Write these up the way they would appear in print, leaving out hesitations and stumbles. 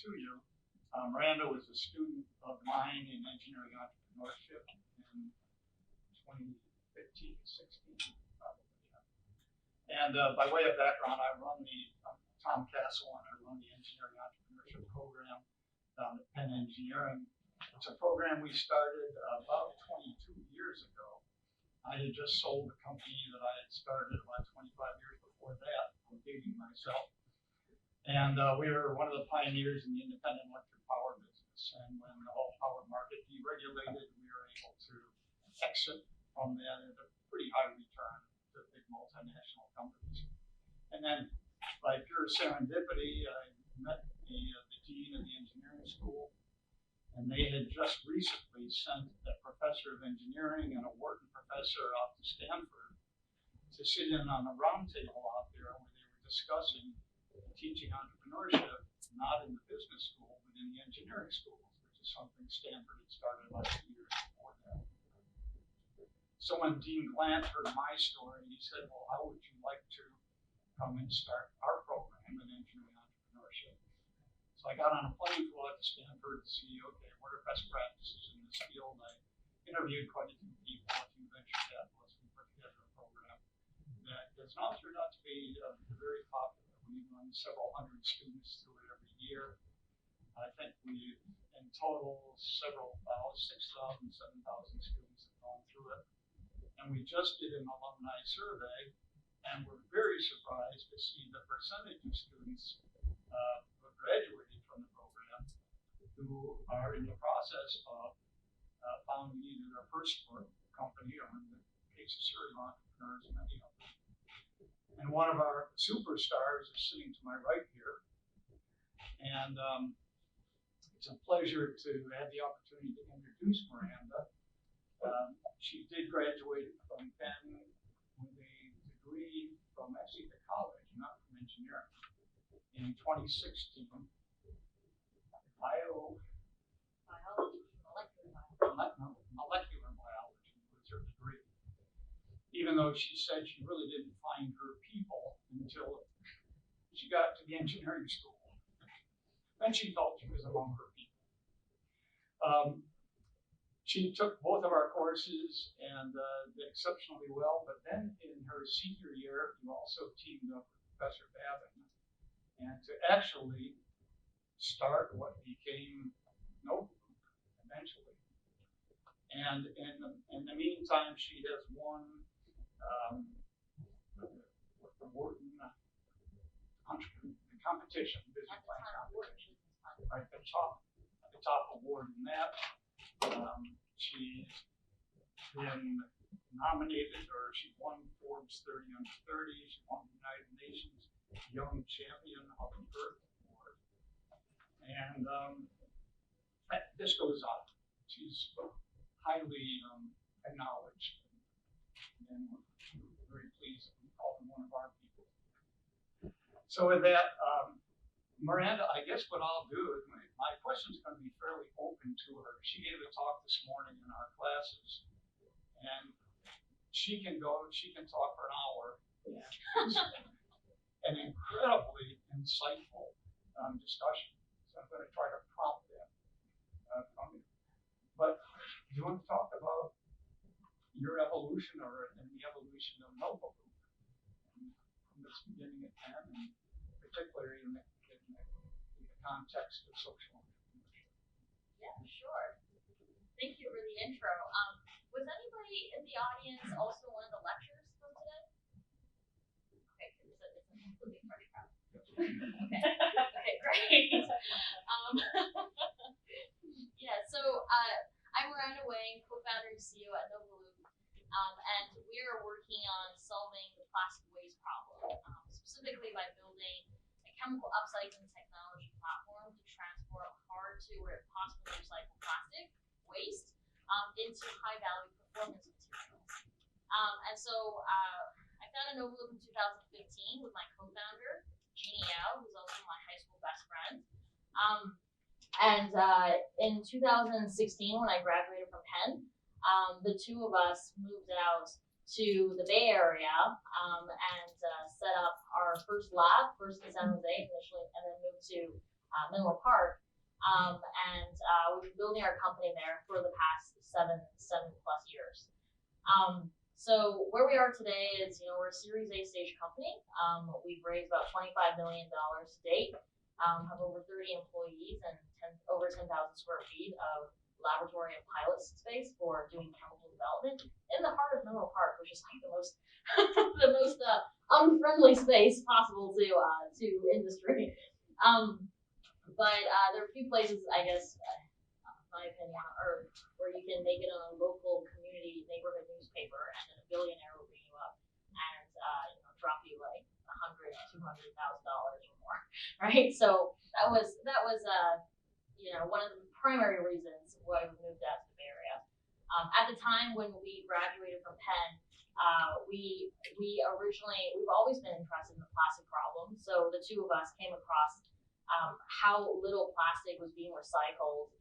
to you. Miranda was a student of mine in engineering entrepreneurship in 2015, 16, probably. And by way of background, I'm Tom Castle, and I run the engineering entrepreneurship program down at Penn Engineering. It's a program we started about 22 years ago. I had just sold the company that I had started about 25 years before that. I'm dating myself. And we were one of the pioneers in the independent electric power business. And when the whole power market deregulated, we were able to exit from that at a pretty high return to big multinational companies. And then by pure serendipity, I met the dean of the engineering school. And they had just recently sent a professor of engineering and a Wharton professor out to Stanford to sit in on a roundtable out there where they were discussing teaching entrepreneurship, not in the business school, but in the engineering schools, which is something Stanford had started about 2 years before that. So when Dean Glant heard my story, he said, well, how would you like to come and start our program in engineering entrepreneurship? So I got on a plane, flew out to Stanford to see, okay, what are best practices in this field? I interviewed quite a few people, a few venture capitalists, and put together a program that has now turned out to be very popular. We run several hundred students through it every year. I think we, in total, 6,000, 7,000 students have gone through it. And we just did an alumni survey, and we're very surprised to see the percentage of students who graduated from the program who are in the process of founding either their first company or, in the case of serial entrepreneurs, many of them. And one of our superstars is sitting to my right here. And it's a pleasure to have the opportunity to introduce Miranda. She did graduate from Penn with a degree from actually the college, not from engineering, in 2016. Molecular biology was her degree. Even though she said she really didn't find her people until she got to the engineering school. Then she felt she was among her people. She took both of our courses and did exceptionally well, but then in her senior year, you also teamed up with Professor Babin and to actually start what became Novoloop eventually. And in the meantime, she has won the Wharton competition, business plan competition, right? The top award in that. She's been nominated, or she won Forbes 30 Under 30. She won the United Nations Young Champion of the Earth Award. And this goes on. She's highly acknowledged, and we're very pleased to call her one of our people. So with that, Miranda, I guess what I'll do is my question's going to be fairly open to her. She gave a talk this morning in our classes, and she can talk for an hour. And it's an incredibly insightful discussion. So I'm going to try to prompt that from you. But do you want to talk about your evolution or the evolution of Novoloop from its beginning at Penn, and particularly in the context of social entrepreneurship? Yeah, sure. Thank you for the intro. Was anybody in the audience also one of the lecturers from today? Okay, it's a completely fresh crowd. Okay, great. Yeah, so I'm Miranda Wang, co-founder and CEO at Novoloop, and we are working on solving the plastic waste problem, specifically by building a chemical upcycling technology platform to transform hard to or impossible to recycle plastic waste into high-value performance materials. And so I founded Novoloop in 2015 with my co-founder, Jeannie Yao, who's also my high school best friend. And in 2016, when I graduated from Penn, the two of us moved out to the Bay Area and set up our first lab, first in San Jose initially, and then moved to Menlo Park. We've been building our company there for the past seven plus years. So where we are today is, we're a Series A stage company. We've raised about $25 million to date, have over 30 employees and over 10,000 square feet of laboratory and pilot space for doing chemical development in the heart of Menlo Park, which is like the most the most unfriendly space possible to industry. But there are a few places, I guess, my opinion, or where you can make it on a local community neighborhood newspaper, and then a billionaire will bring you up and drop you like $100,000, $200,000 or more, right? So that was one of the primary reasons why we moved out to the Bay Area. At the time when we graduated from Penn, we've always been interested in the plastic problem. So the two of us came across how little plastic was being recycled,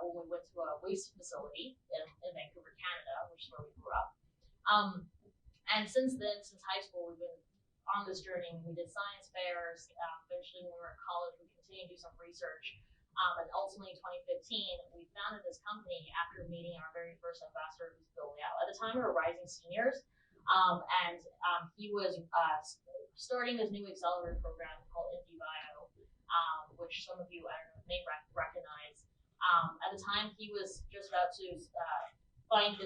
when we went to a waste facility in Vancouver, Canada, which is where we grew up. And since then, since high school, we've been on this journey. We did science fairs. Eventually, when we were in college, we continued to do some research. And ultimately, in 2015, we founded this company after meeting our very first investor, who's Bill Liao. At the time, we were rising seniors, and he was starting this new accelerator program called IndieBio, which some of you, I don't know, may recognize. At the time, he was just about to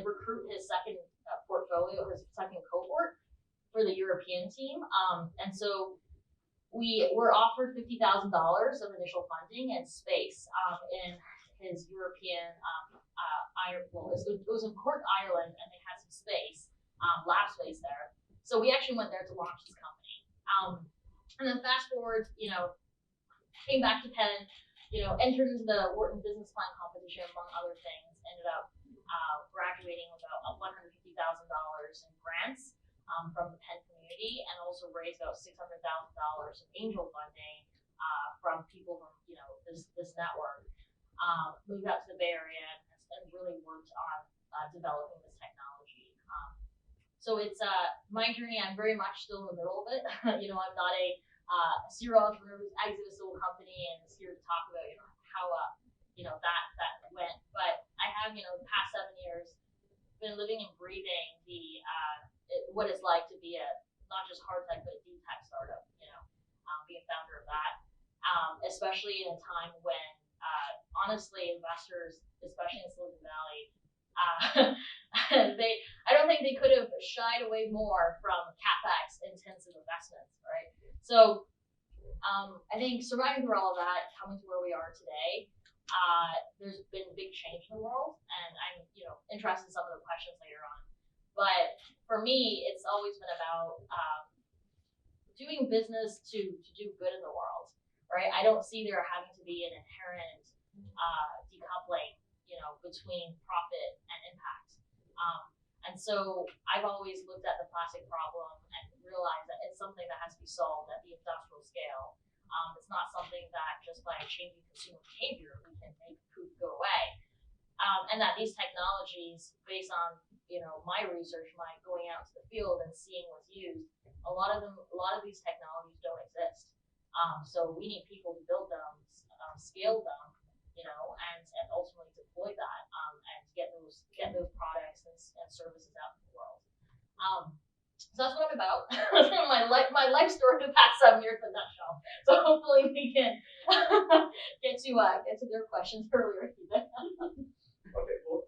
recruit his second portfolio, his second cohort for the European team. And so we were offered $50,000 of initial funding and space in his European it was in Cork, Ireland, and they had some space, lab space there. So we actually went there to launch this company. And then fast forward, came back to Penn, entered into the Wharton Business Plan competition, among other things, ended up graduating with about $150,000 in grants from the Penn community, and also raised about $600,000 in angel funding from people from this network. Moved out to the Bay Area and really worked on developing this technology. So it's my journey. I'm very much still in the middle of it. I'm not a serial entrepreneur who's exited a single company and is here to talk about how that went. But I have the past 7 years been living and breathing what it's like to be a not just hard tech but a deep tech startup. Being a founder of that, especially in a time when honestly investors, especially in Silicon Valley, I don't think they could have shied away more from capex intensive investments, right? So I think surviving through all of that, coming to where we are today, there's been big change in the world, and I'm interested in some of the questions later on. But for me, it's always been about doing business to do good in the world, right? I don't see there having to be an inherent decoupling, between profit and impact. And so I've always looked at the plastic problem and realized that it's something that has to be solved at the industrial scale. It's not something that just by changing consumer behavior we can make food go away. And that these technologies, based on my research, my going out to the field and seeing what's used, a lot of these technologies don't exist. So we need people to build them, scale them, and ultimately deploy that, and get those products and services out in the world. So that's what I'm about. That's my life story for the past 7 years in a nutshell. So hopefully we can get to their questions earlier. Okay, well,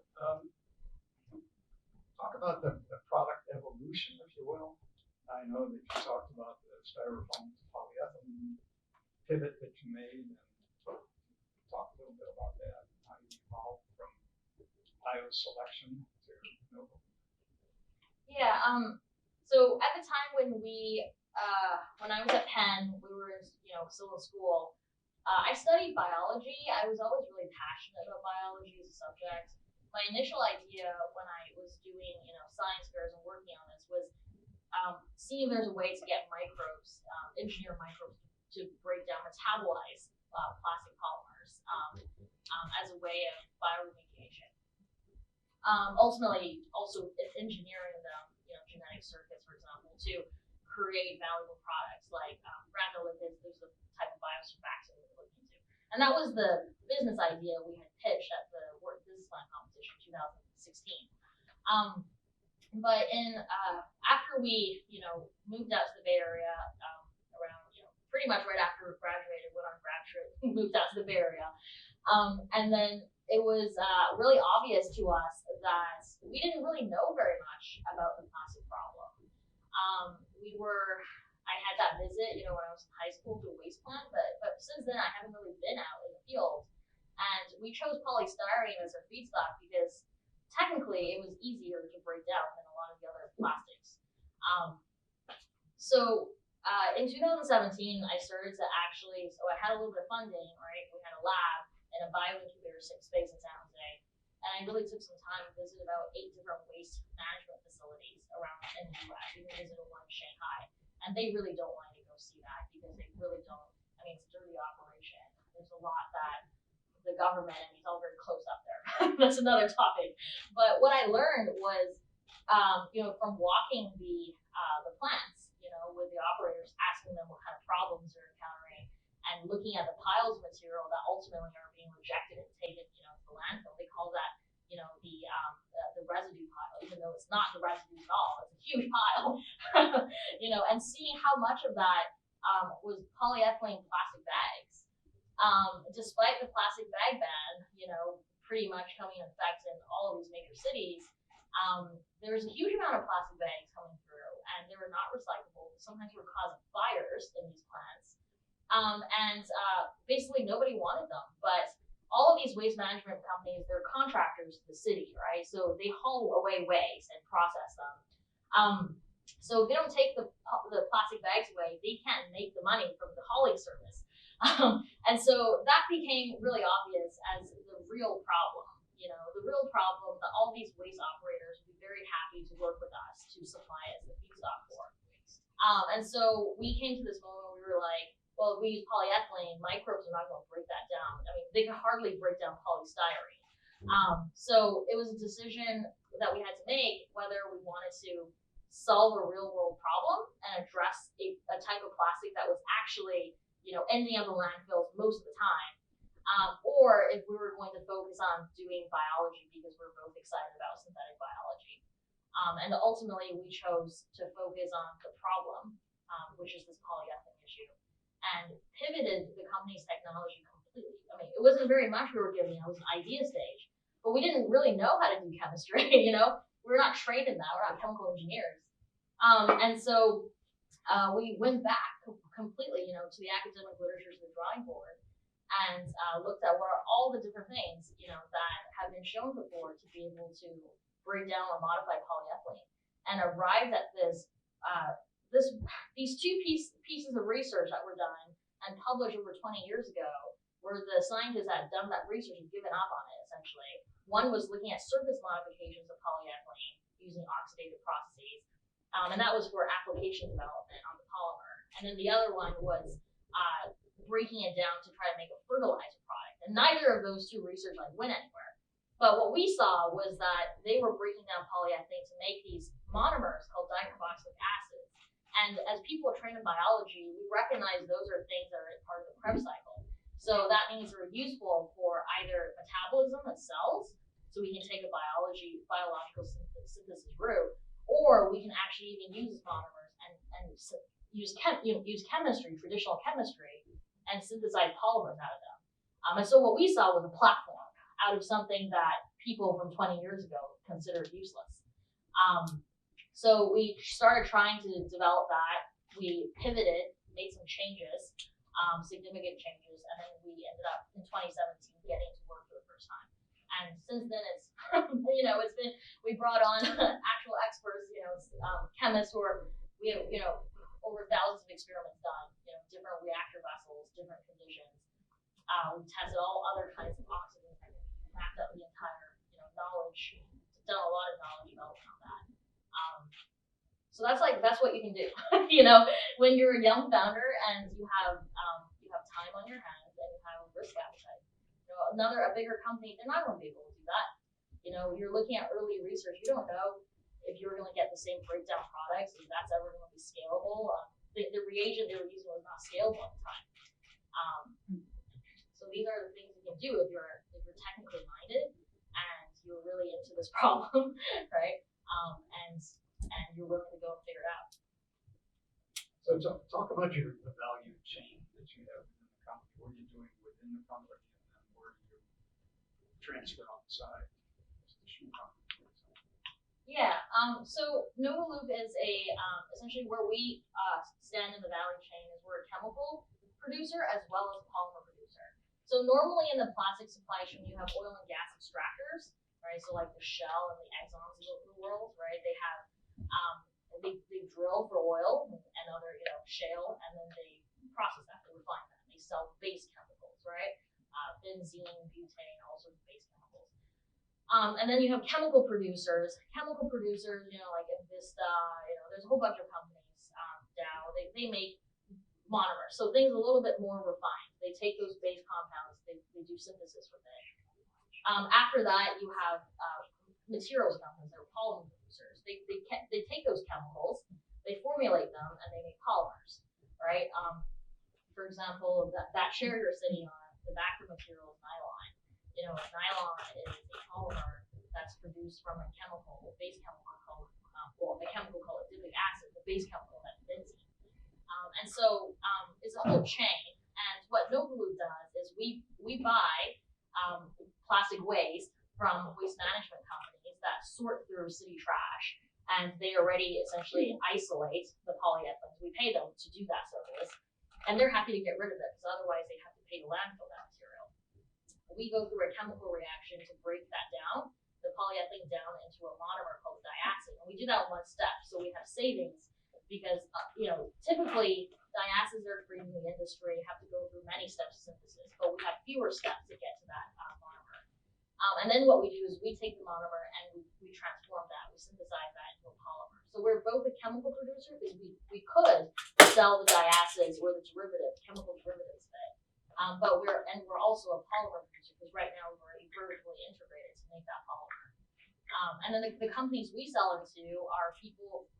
talk about the product evolution, if you will. I know that you talked about the styrofoam to polyethylene pivot that you made, and talk a little bit about that, how you evolved from IO selection to Novoloop. Yeah. So at the time when I was at Penn, we were still in school. I studied biology. I was always really passionate about biology as a subject. My initial idea when I was doing science fairs and working on this was seeing if there's a way to get microbes, engineer microbes to break down, metabolize plastic polymers as a way of bioremediation. Ultimately, also engineering them, genetic circuits, for example, to create valuable products like granulolipids. There's a type of biosurfactant we're looking into. And that was the business idea we had pitched at the Work Business Plan competition in 2016. But after we, moved out to the Bay Area, around, pretty much right after we graduated, went on a grad trip, moved out to the Bay Area. And then it was really obvious to us that we didn't really know very much about the plastic problem. I had that visit, when I was in high school to a waste plant, but since then I haven't really been out in the field. And we chose polystyrene as our feedstock because technically it was easier to break down than a lot of the other plastics. In 2017, I started to so I had a little bit of funding, right? We had a lab and a bioincubator space in San Jose. And I really took some time to visit about 8 different waste management facilities around in the US. We visited one in Shanghai. And they really don't want you to go see that because they really don't, it's a dirty operation. There's a lot that the government, it's all very close up there. That's another topic. But what I learned was, from walking the plants, with the operators, asking them what kind of problems they're encountering, and looking at the piles of material that ultimately are being rejected and taken, to the landfill. They call that, the residue pile, even though it's not the residue at all. It's a huge pile, and seeing how much of that was polyethylene plastic bags. Despite the plastic bag ban, pretty much coming in effect in all of these major cities, there was a huge amount of plastic bags coming through, and they were not recyclable. Sometimes were causing fires in these plants, and basically nobody wanted them. But all of these waste management companies, they're contractors to the city, right? So they haul away waste and process them. So if they don't take the plastic bags away, they can't make the money from the hauling service. And so that became really obvious as the real problem. The real problem that all these waste operators would be very happy to work with us to supply us the feedstock for. And so we came to this moment where we were like, well, if we use polyethylene, microbes are not going to break that down. They can hardly break down polystyrene. So it was a decision that we had to make whether we wanted to solve a real world problem and address a type of plastic that was actually, ending up in landfills most of the time, or if we were going to focus on doing biology because we're both excited about synthetic biology. And ultimately we chose to focus on the problem, which is this polyethylene issue, and pivoted the company's technology completely. It wasn't very much we were giving, it was an idea stage, but we didn't really know how to do chemistry, we're not trained in that, we're not chemical engineers. And so we went back completely, to the academic literature, to the drawing board, and looked at what are all the different things, that have been shown before to be able to break down or modify polyethylene, and arrived at these two pieces of research that were done and published over 20 years ago, where the scientists that had done that research had given up on it, essentially. One was looking at surface modifications of polyethylene using oxidative processes, and that was for application development on the polymer. And then the other one was breaking it down to try to make a fertilizer product. And neither of those two research went anywhere. But what we saw was that they were breaking down polyethylene to make these monomers called dicarboxylic acids. And as people are trained in biology, we recognize those are things that are part of the Krebs cycle. So that means they're useful for either metabolism of cells, so we can take a biological synthesis route, or we can actually even use monomers and use chemistry, traditional chemistry, and synthesize polymers out of them. And so what we saw was a platform out of something that people from 20 years ago considered useless. So we started trying to develop that. We pivoted, made some changes, significant changes, and then we ended up in 2017 getting to work for the first time. And since then, it's we brought on actual experts, chemists who are, we have, over thousands of experiments done, different reactor vessels, different conditions. We tested all other kinds of oxygen techniques, mapped out the entire, knowledge, done a lot of knowledge development on that. So that's what you can do, when you're a young founder and you have time on your hands and you have a risk appetite. A bigger company, they're not going to be able to do that. You're looking at early research. You don't know if you're going to get the same breakdown products, if that's ever going to be scalable. The reagent they were using was not scalable at the time. So these are the things you can do if you're technically minded and you're really into this problem, right? And you're willing to go and figure it out. So talk about the value chain that you have within the company. What are you doing within the company, and then where do you transfer outside to the shoe company, for example? Yeah. So Novoloop is essentially where we stand in the value chain is we're a chemical producer as well as a polymer producer. So normally in the plastic supply chain you have oil and gas extractors, right? So like the Shell and the Exxons of the world, right? They have they drill for oil and other shale, and then they process that, they refine that, they sell base chemicals, right? Benzene, butane, all sorts of base chemicals. And then you have chemical producers. Chemical producers, like Invista, there's a whole bunch of companies, Dow, they make monomers. So things a little bit more refined. They take those base compounds, they do synthesis with it. After that, you have materials companies, they're polymer producers. They take those chemicals, they formulate them, and they make polymers, right? For example, that chair you're sitting on, the backer material is nylon. Nylon is a polymer that's produced from a base chemical called, the chemical called adipic acid, the base chemical that's benzene. And so it's a whole chain. And what Novoloop does is we buy plastic waste from waste management companies that sort through city trash, and they already essentially isolate the polyethylene. We pay them to do that service, and they're happy to get rid of it because otherwise they have to pay to landfill that material. We go through a chemical reaction to break that down, the polyethylene down into a monomer called diacid, and we do that in one step. So we have savings because typically diacids that are created in the industry have to go through many steps of synthesis, but we have fewer steps to get to that monomer. And then what we do is we take the monomer and we transform that, we synthesize that into a polymer. So we're both a chemical producer because we could sell the diacids or the chemical derivatives of it, but we're also a polymer producer because right now we're already vertically integrated to make that polymer. And then the companies we sell into are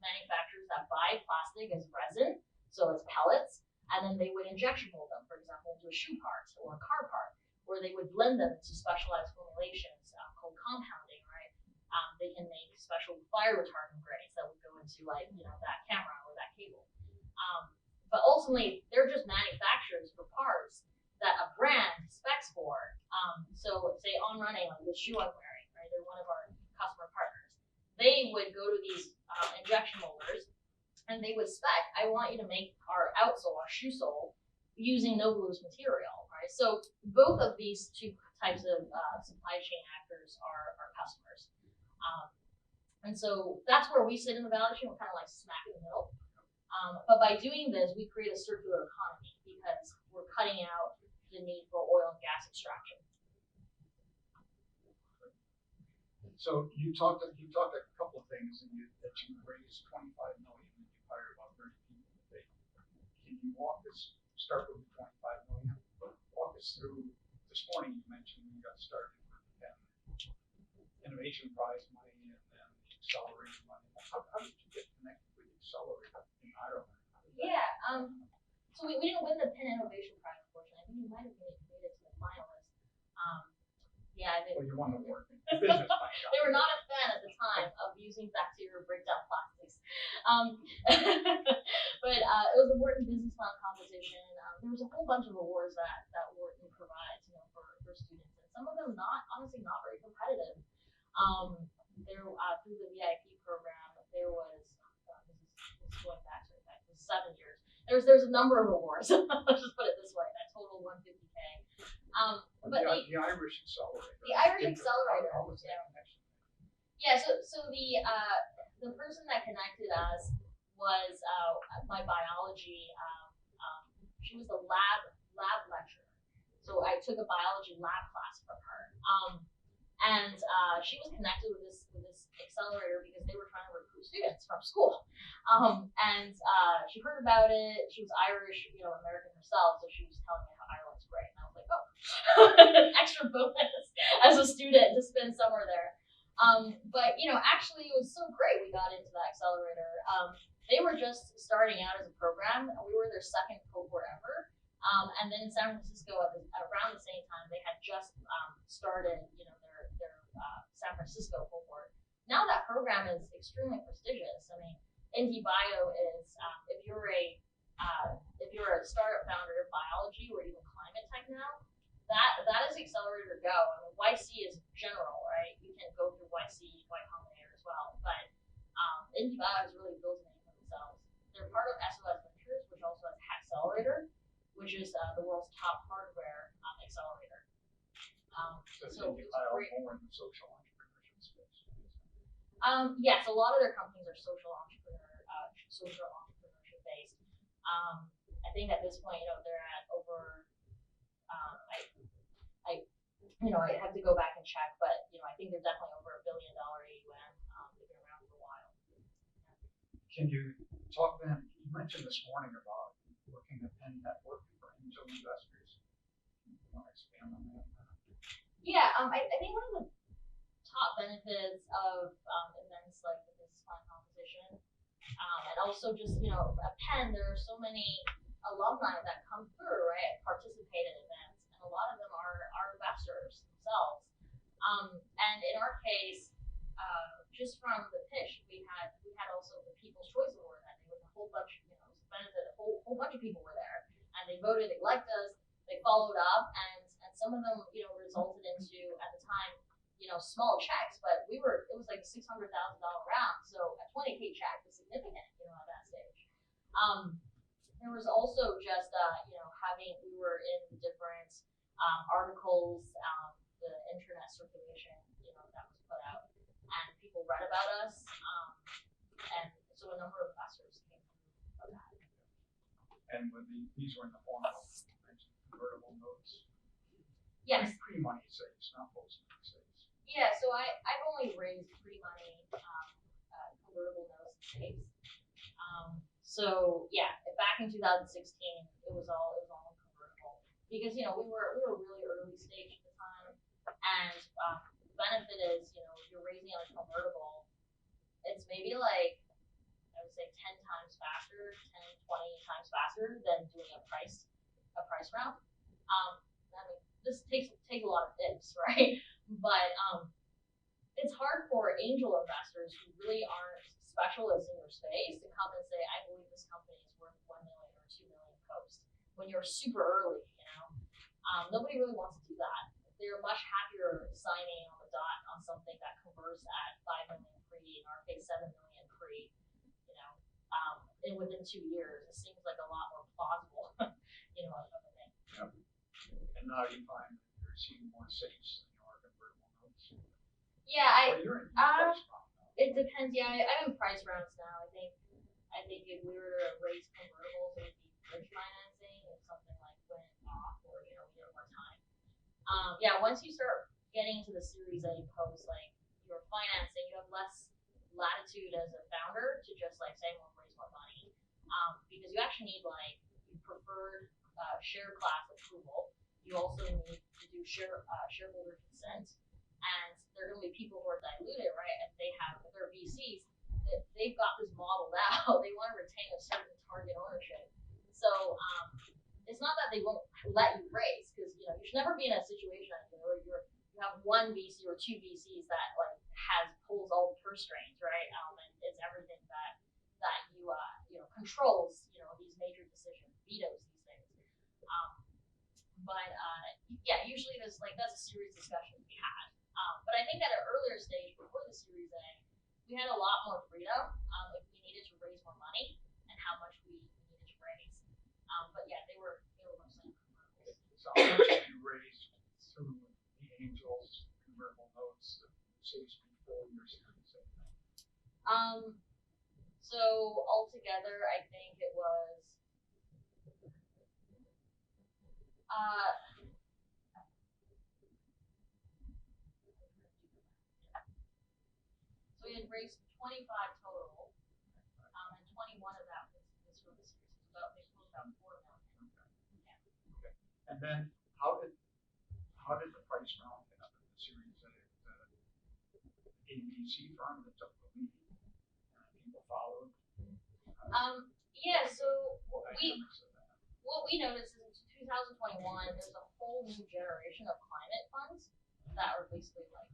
manufacturers that buy plastic as resin, so it's pellets, and then they would injection mold them, for example, into a shoe part or a car part, where they would blend them into specialized formulations called compounding, right? They can make special fire retardant grades that would go into that camera or that cable. But ultimately, they're just manufacturers for parts that a brand specs for. So say On Running, like the shoe I'm wearing, right? They're one of our customer partners. They would go to these injection molders and they would spec, I want you to make our outsole, our shoe sole, using Novoloop's material, right? So both of these two types of supply chain actors are customers. And so that's where we sit in the value chain. We're kind of like smack in the middle. But by doing this, we create a circular economy because we're cutting out the need for oil and gas extraction. So you talked a couple of things, and that you raised $25 million and you hired about 30 people today. Can you start with the $25 million? Walk us through. This morning you mentioned you got started with the innovation prize money and then the accelerator money. How did you get connected with the accelerator in Ireland? Yeah. So we didn't win the PIN Innovation Prize, unfortunately. I think we might have made it to the finalist. Yeah, I did. Well, you won the award. Business plan. They were not a fan at the time of using bacteria breakdown plastics. But it was a Wharton Business Plan competition. There was a whole bunch of awards that Wharton provides, for students, and some of them honestly not very competitive. Through the VIP program, there was this is going back to 7 years. There's a number of awards. Let's just put it this way. That total 150K. But the Irish Accelerator. The Irish Accelerator. How was that connection? Yeah. So the person that connected us was my biology. She was the lab lecturer. So I took a biology lab class from her. And she was connected with this accelerator because they were trying to recruit students from school. And she heard about it. She was Irish, American herself, so she was telling me how Ireland's great. And I was like, oh, extra bonus as a student to spend summer there. But actually it was so great we got into that accelerator. They were just starting out as a program, and we were their second cohort ever. And then in San Francisco around the same time, they had just started, their San Francisco cohort. Now that program is extremely prestigious. I mean, Indie Bio is if you're a startup founder in biology or even climate tech now, that is accelerator go. I mean, YC is general, right? You can go through YC, Y Combinator as well, but Indie Bio has really built a name for themselves. They're part of SOS Ventures, which also has Accelerator, which is the world's top hardware accelerator. So Indie Bio more in the social entrepreneurship space. Yes, a lot of their companies are social entrepreneurship based. I think at this point, they're at over. I have to go back and check, but I think they're definitely over $1 billion AUM. They've been around for a while. Can you talk then? You mentioned this morning about looking at and networking for angel investors. You want to expand on that? Yeah, I think one of the top benefits of events like the business plan competition, and also just at Penn, there are so many alumni that come through, right, participate in events, and a lot of them are investors themselves. And in our case, just from the pitch, we had also the People's Choice Award that day with a whole bunch, benefit, a whole bunch of people were there, and they voted, they liked us, they followed up, and some of them, resulted into at the time, small checks, but it was like a $600,000 round, so a 20K check is significant, at that stage. There was also just, we were in different articles, the internet circulation, that was put out, and people read about us, and so a number of investors came from that. And when these were in the form of convertible notes? Yes. Pre-money saves, not post-money saves. Yeah, so I've only raised pre-money convertible notes and saves. So yeah, back in 2016, it was all convertible because we were really early stage at the time, and the benefit is if you're raising on a convertible, it's maybe like I would say 10 times faster, 10, 20 times faster than doing a price round. I mean, this takes a lot of ifs, right? But it's hard for angel investors who really aren't specialists in your space to come and say, I believe this company is worth 1 million or 2 million post when you're super early, nobody really wants to do that. They're much happier signing on the dot on something that converts at 5 million pre, in our case 7 million pre, and within 2 years. It seems like a lot more plausible, of a thing. Yep. And now you find you're seeing more saves than you are convertible notes. Yeah, Well, you're in price round now. It depends. Yeah, I'm in price rounds now. I think if we were to raise convertibles, it would be bridge financing if something like went off or we needed more time. Yeah, once you start getting to the Series A post, like your financing, you have less latitude as a founder to just like say, "We'll raise more money," because you actually need like preferred share class approval. You also need to do shareholder consent, and there are going to be people who are diluted, right? And if they're VCs, they've got this modeled out. They want to retain a certain target ownership. So it's not that they won't let you raise, because you should never be in a situation where you have one VC or two VCs that like pulls all the purse strings, right? And it's everything that you controls these major decisions, vetoes these things. But yeah, usually that's a serious discussion we had. But I think at an earlier stage before the Series A, we had a lot more freedom if we needed to raise more money and how much we needed to raise. But yeah, they were mostly convertibles. So how much did you raise through the angels convertible notes that saves before your Series A? So altogether, I think it was. So we had raised 25 total, and 21 of that was for the series. About 4 million. Yeah. Okay. And then how did the price round end up in the Series A? The ABC firm that took the lead, people followed. Yeah. So what we noticed is 2021, there's a whole new generation of climate funds that are basically like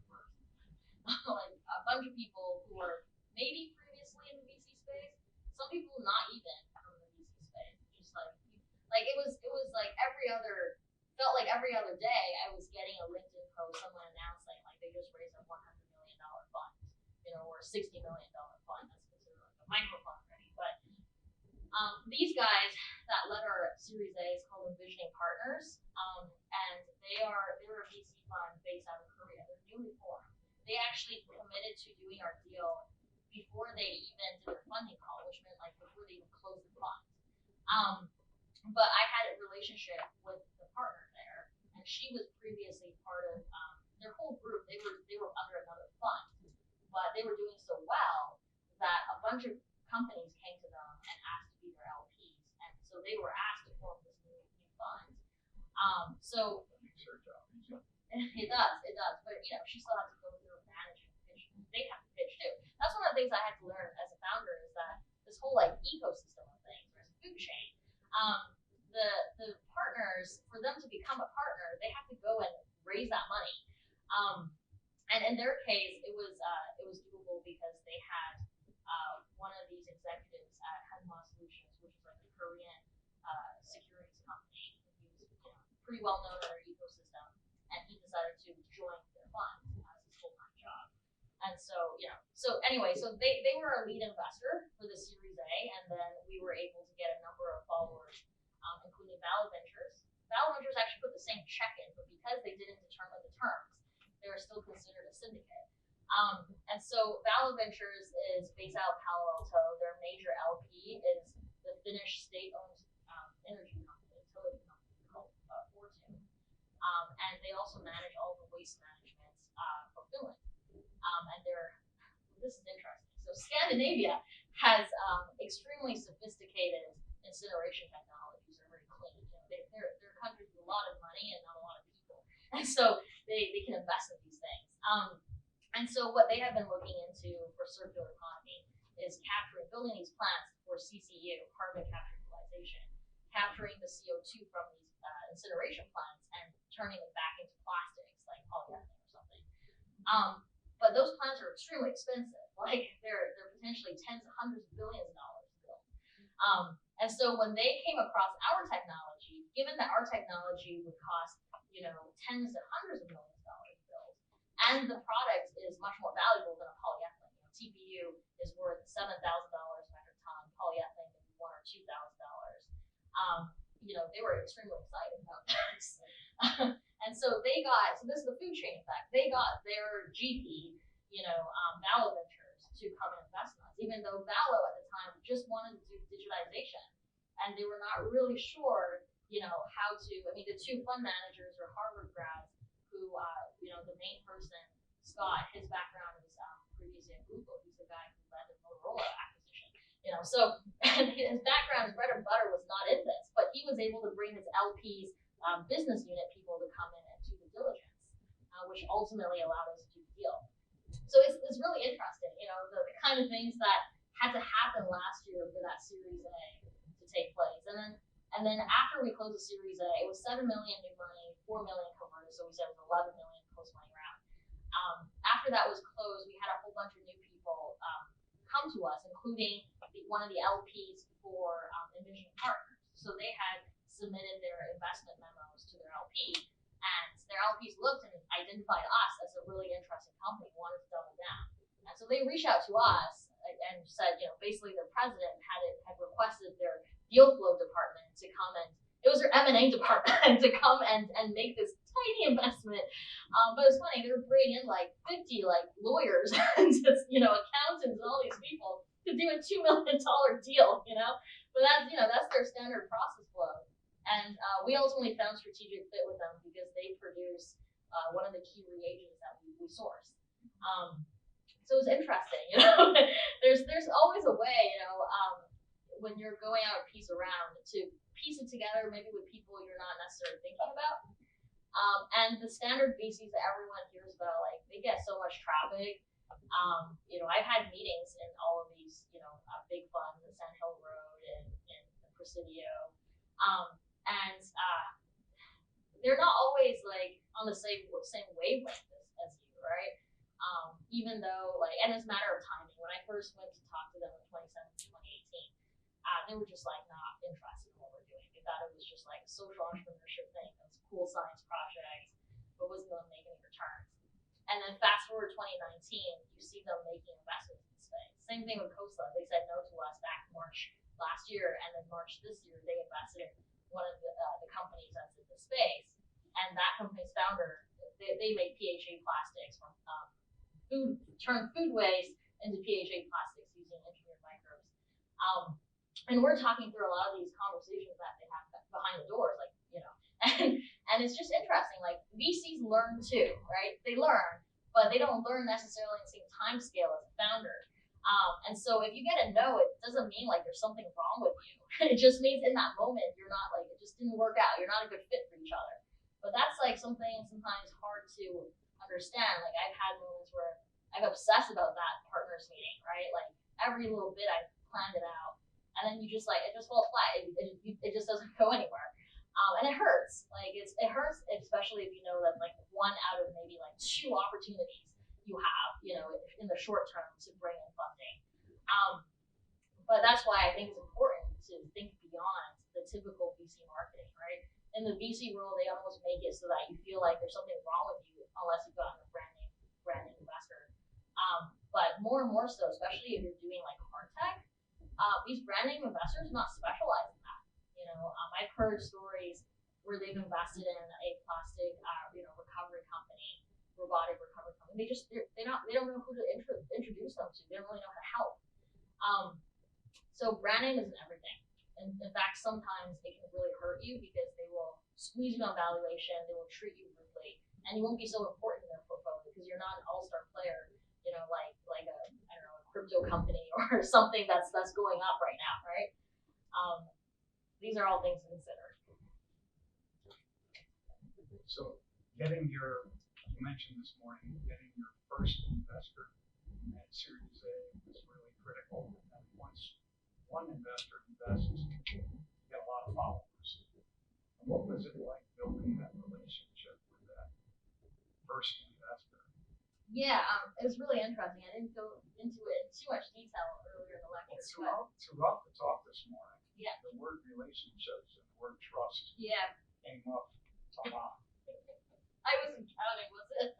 like a bunch of people who were maybe previously in the VC space, some people not even from the VC space. Just like it was like felt like every other day I was getting a LinkedIn post, someone announcing like they just raised a $100 million fund, or a $60 million fund. That's considered like a micro fund already. But these guys that led our Series A is called Envisioning Partners, and they're a VC fund based out of Korea. They're newly formed. They actually committed to doing our deal before they even did their funding call, which meant like before they even closed the fund. But I had a relationship with the partner there, and she was previously part of their whole group. They were under another fund, but they were doing so well that a bunch of companies came to them and asked to be their LPs, and so they were asked to form this new fund. So it does, but she still has to go through managing pitch. They have to pitch too. That's one of the things I had to learn as a founder is that this whole like ecosystem of things, there's a food chain. The partners, for them to become a partner, they have to go and raise that money. And in their case, it was doable because they had one of these executives at Hanwha Solutions, which is like a Korean securities company. He was pretty well known in their ecosystem, and he decided to join their fund as his full-time job. And so they were our lead investor for the Series A, and then we were able to get a number of followers, including Valve Ventures. Valve Ventures actually put the same check in, but because they didn't determine the terms, they were still considered a syndicate. And so Valve Ventures is based out of Palo Alto. Their major LP is the Finnish state-owned energy company, utility company called Fortum. And they also manage all the waste management for Finland. And this is interesting. So Scandinavia has extremely sophisticated incineration technologies. They're very clean. They're countries with a lot of money and not a lot of people, and so they can invest in these things. And so what they have been looking into for circular economy is building these plants for CCU, carbon capture utilization, capturing the CO2 from these incineration plants and turning it back into plastics like polyethylene or something. But those plants are extremely expensive. Like they're potentially tens of hundreds of billions of dollars to build. And so when they came across our technology, given that our technology would cost, tens to hundreds of millions of dollars to build, and the product is much more valuable than a polyethylene. TPU is worth $7,000 metric ton, polyethylene maybe $1,000 or $2,000. They were extremely excited about this. And so this is the food chain effect. They got their GP, Vallo Ventures, to come and invest in us, even though Vallo at the time just wanted to do digitization. And they were not really sure, how to. I mean, the two fund managers are Harvard grads who, the main person, Scott, his background is previously at Google. He's the guy who led the Motorola acquisition. So and his background, his bread and butter was not in this, but he was able to bring his LP's business unit people to come in and do the diligence, which ultimately allowed us to do the deal. So it's really interesting, the kind of things that had to happen last year for that Series A to take place. And then after we closed the Series A, it was $7 million new money, $4 million converted, so we said it was $11 million post money round. After that was closed, we had a whole bunch of new people come to us, including one of the LPs for Envisioning Partners. So they had submitted their investment memos to their LP, and their LPs looked and identified us as a really interesting company, wanted to double down. And so they reached out to us and said, basically their president had requested their deal flow department to come and, it was their M&A department to come and make this tiny investment. But it's funny, they were bringing in like 50 lawyers and just, accountants and all these people to do a $2 million deal, But that's their standard process flow. And we ultimately found strategic fit with them because they produce one of the key reagents that we source. So it was interesting, There's always a way, when you're going out a piece around to piece it together, maybe with people you're not necessarily thinking about. And the standard VCs that everyone hears about, they get so much traffic. I've had meetings in all of these, big funds, the Sand Hill Road and Presidio. And they're not always like on the same wavelength as you, right? Even though like, and it's a matter of timing. When I first went to talk to them in 2017, 2018, they were just like not interested in what we're doing. They thought it was just like a social entrepreneurship thing. It was a cool science project, but wasn't going to make any returns. And then fast forward 2019, you see them making investments in the space. Same thing with Costa. They said no to us back March last year, and then March this year they invested in one of the companies that's in the space. And that company's founder, they make PHA plastics from turn food waste into PHA plastics using engineered microbes. And we're talking through a lot of these conversations that they have behind the doors, like, and it's just interesting. Like VCs learn too, right? They learn, but they don't learn necessarily in the same time scale as a founder. And so if you get a no, it doesn't mean like there's something wrong with you. It just means in that moment you're not like, it just didn't work out. You're not a good fit for each other. But that's like something sometimes hard to understand. Like I've had moments where I've obsessed about that partners meeting, right? Like every little bit I planned it out, and then you just like it just falls flat. It just doesn't go anywhere, and it hurts. Like it hurts, especially if you know that like one out of maybe like two opportunities you have, in the short term to bring in funding. But that's why I think it's important to think beyond the typical VC marketing, right? In the VC world, they almost make it so that you feel like there's something wrong with you unless you've gotten a brand name investor. But more and more so, especially if you're doing like hard tech, these brand name investors are not specialized in that. I've heard stories where they've invested in a plastic, recovery company, robotic recovery company. They don't know who to introduce them to. They don't really know how to help. So brand name isn't everything. And in fact, sometimes it can really hurt you because they will squeeze you on valuation, they will treat you rudely, and you won't be so important in their portfolio because you're not an all-star player, like a crypto company or something that's going up right now, right? These are all things to consider. So you mentioned this morning, getting your first investor at Series A is really critical. And once one investor invests, you get a lot of followers. And what was it like building that relationship with that first investor? Yeah, it was really interesting. I didn't go into it in too much detail earlier in the lecture. Throughout the talk this morning, yeah, the word relationships and the word trust came up a lot. I wasn't counting, was it?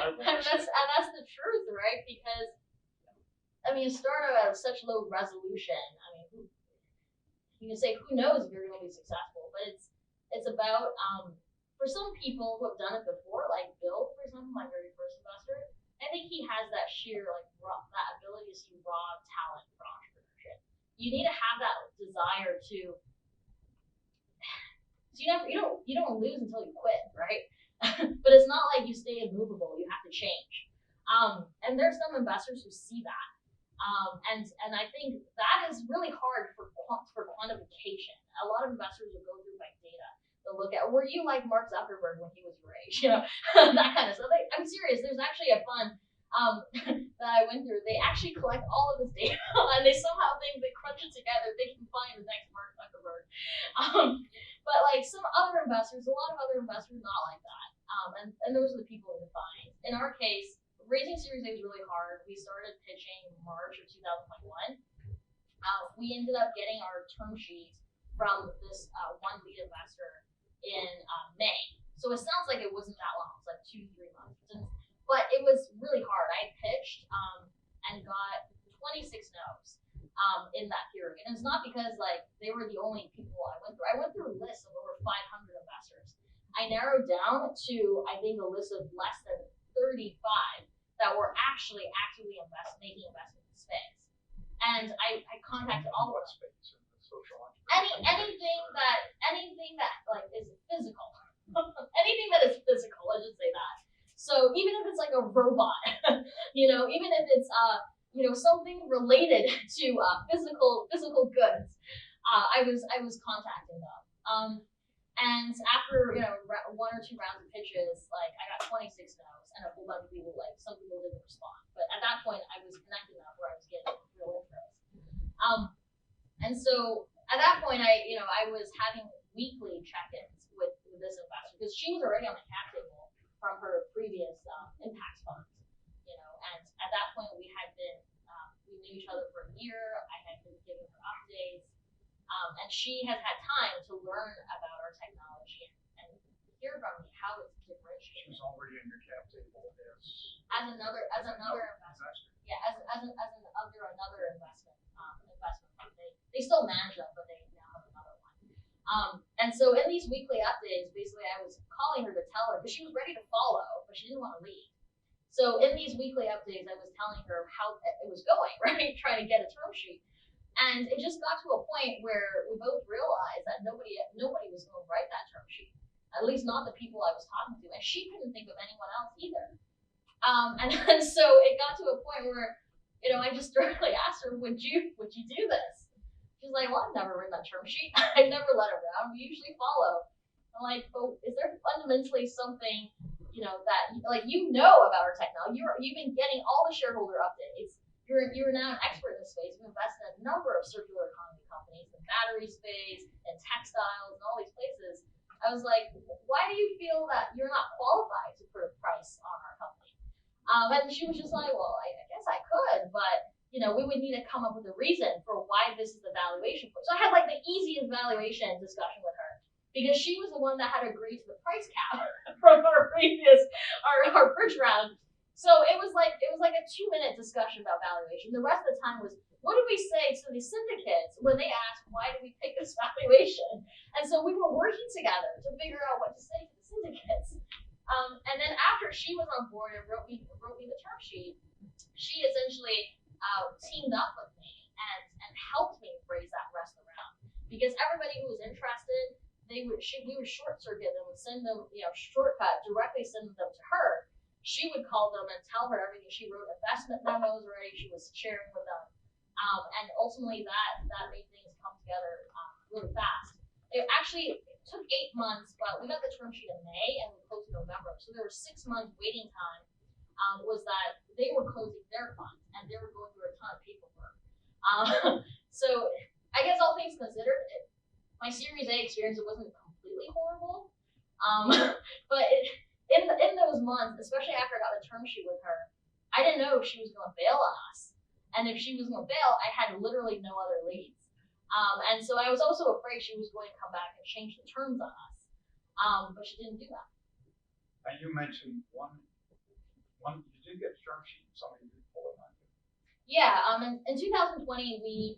And that's the truth, right? Because it started out at such low resolution. You can say who knows if you're going to be successful, but it's about for some people who have done it before, like Bill, for example, my very first investor. I think he has that sheer that ability to see raw talent for entrepreneurship. You need to have that desire to. So you don't lose until you quit, right? But it's not like you stay immovable. You have to change. And there's some investors who see that. And I think that is really hard for quantification. A lot of investors will go through like data. They'll look at, were you like Mark Zuckerberg when he was your age? That kind of stuff. I'm serious. There's actually a fund that I went through. They actually collect all of this data and they somehow think they crunch it together. They can find the next Mark Zuckerberg. But like some other investors, a lot of other investors not like that. And those are the people we find. In our case, raising Series A was really hard. We started pitching March of 2021. We ended up getting our term sheet from this one lead investor in May. So it sounds like it wasn't that long. It was like 2-3 months. But it was really hard. I pitched and got 26 no's in that period. And it's not because like they were the only people I went through. I went through a list of over 500 investors. I narrowed down to, I think, a list of less than 35 that were actually actively making investments in space. And I contacted all of them. Space in the social anything that like is physical. Anything that is physical, let's just say that. So even if it's like a robot, even if it's something related to physical goods, I was contacting them. And after 1 or 2 rounds of pitches, like I got 26 no's, and a whole bunch of people, like some people didn't respond. But at that point, I was connected enough where I was getting real interest. And so at that point, I was having weekly check-ins with this investor because she was already on the cap table from her previous impact funds, and at that point we had been, we knew each other for a year. I had been giving her updates, and she has had time to learn about our technology and hear from me how it's differentiated. She's already in your cap table as another investment. Yeah, another investment fund. They still manage them, but they now have another one. And so in these weekly updates, basically I was calling her to tell her, because she was ready to follow, but she didn't want to leave. So in these weekly updates, I was telling her how it was going, right? Trying to get a term sheet. And it just got to a point where we both realized that nobody was going to write that term sheet. At least not the people I was talking to. And she couldn't think of anyone else either. And then so it got to a point where, I just directly asked her, would you do this? She's like, well, I've never written that term sheet. I've never let her down. We usually follow. I'm like, but is there fundamentally something, that about our technology? You've been getting all the shareholder updates. You're now an expert in this space. You've invested in a number of circular economy companies, in battery space, and textiles, and all these places. I was like, why do you feel that you're not qualified to put a price on our company? And she was just like, well, I guess I could, but we would need to come up with a reason for why this is the valuation point. So I had like the easiest valuation discussion with her because she was the one that had agreed to the price cap from our previous our bridge round. So it was like a 2-minute discussion about valuation. The rest of the time was, what did we say to the syndicates when they asked why did we pick this valuation? And so we were working together to figure out what to say to the syndicates. And then after she was on board and wrote me the term sheet, she essentially teamed up with me and helped me raise that rest around. Because everybody who was interested, we would short circuit them and send them, shortcut, directly send them to her. She would call them and tell her everything. She wrote investment memos already. She was sharing with them. And ultimately that made things come together really fast. It actually took 8 months, but we got the term sheet in May and we closed in November. So there was 6 months waiting time. Was that they were closing their funds and they were going through a ton of paperwork. So I guess all things considered, my Series A experience, it wasn't completely horrible. But in those months, especially after I got the term sheet with her, I didn't know if she was going to bail on us. And if she was going to bail, I had literally no other leads. And so I was also afraid she was going to come back and change the terms on us. But she didn't do that. And you mentioned one you did get a term sheet from somebody who pulled it on you. Yeah, in 2020, we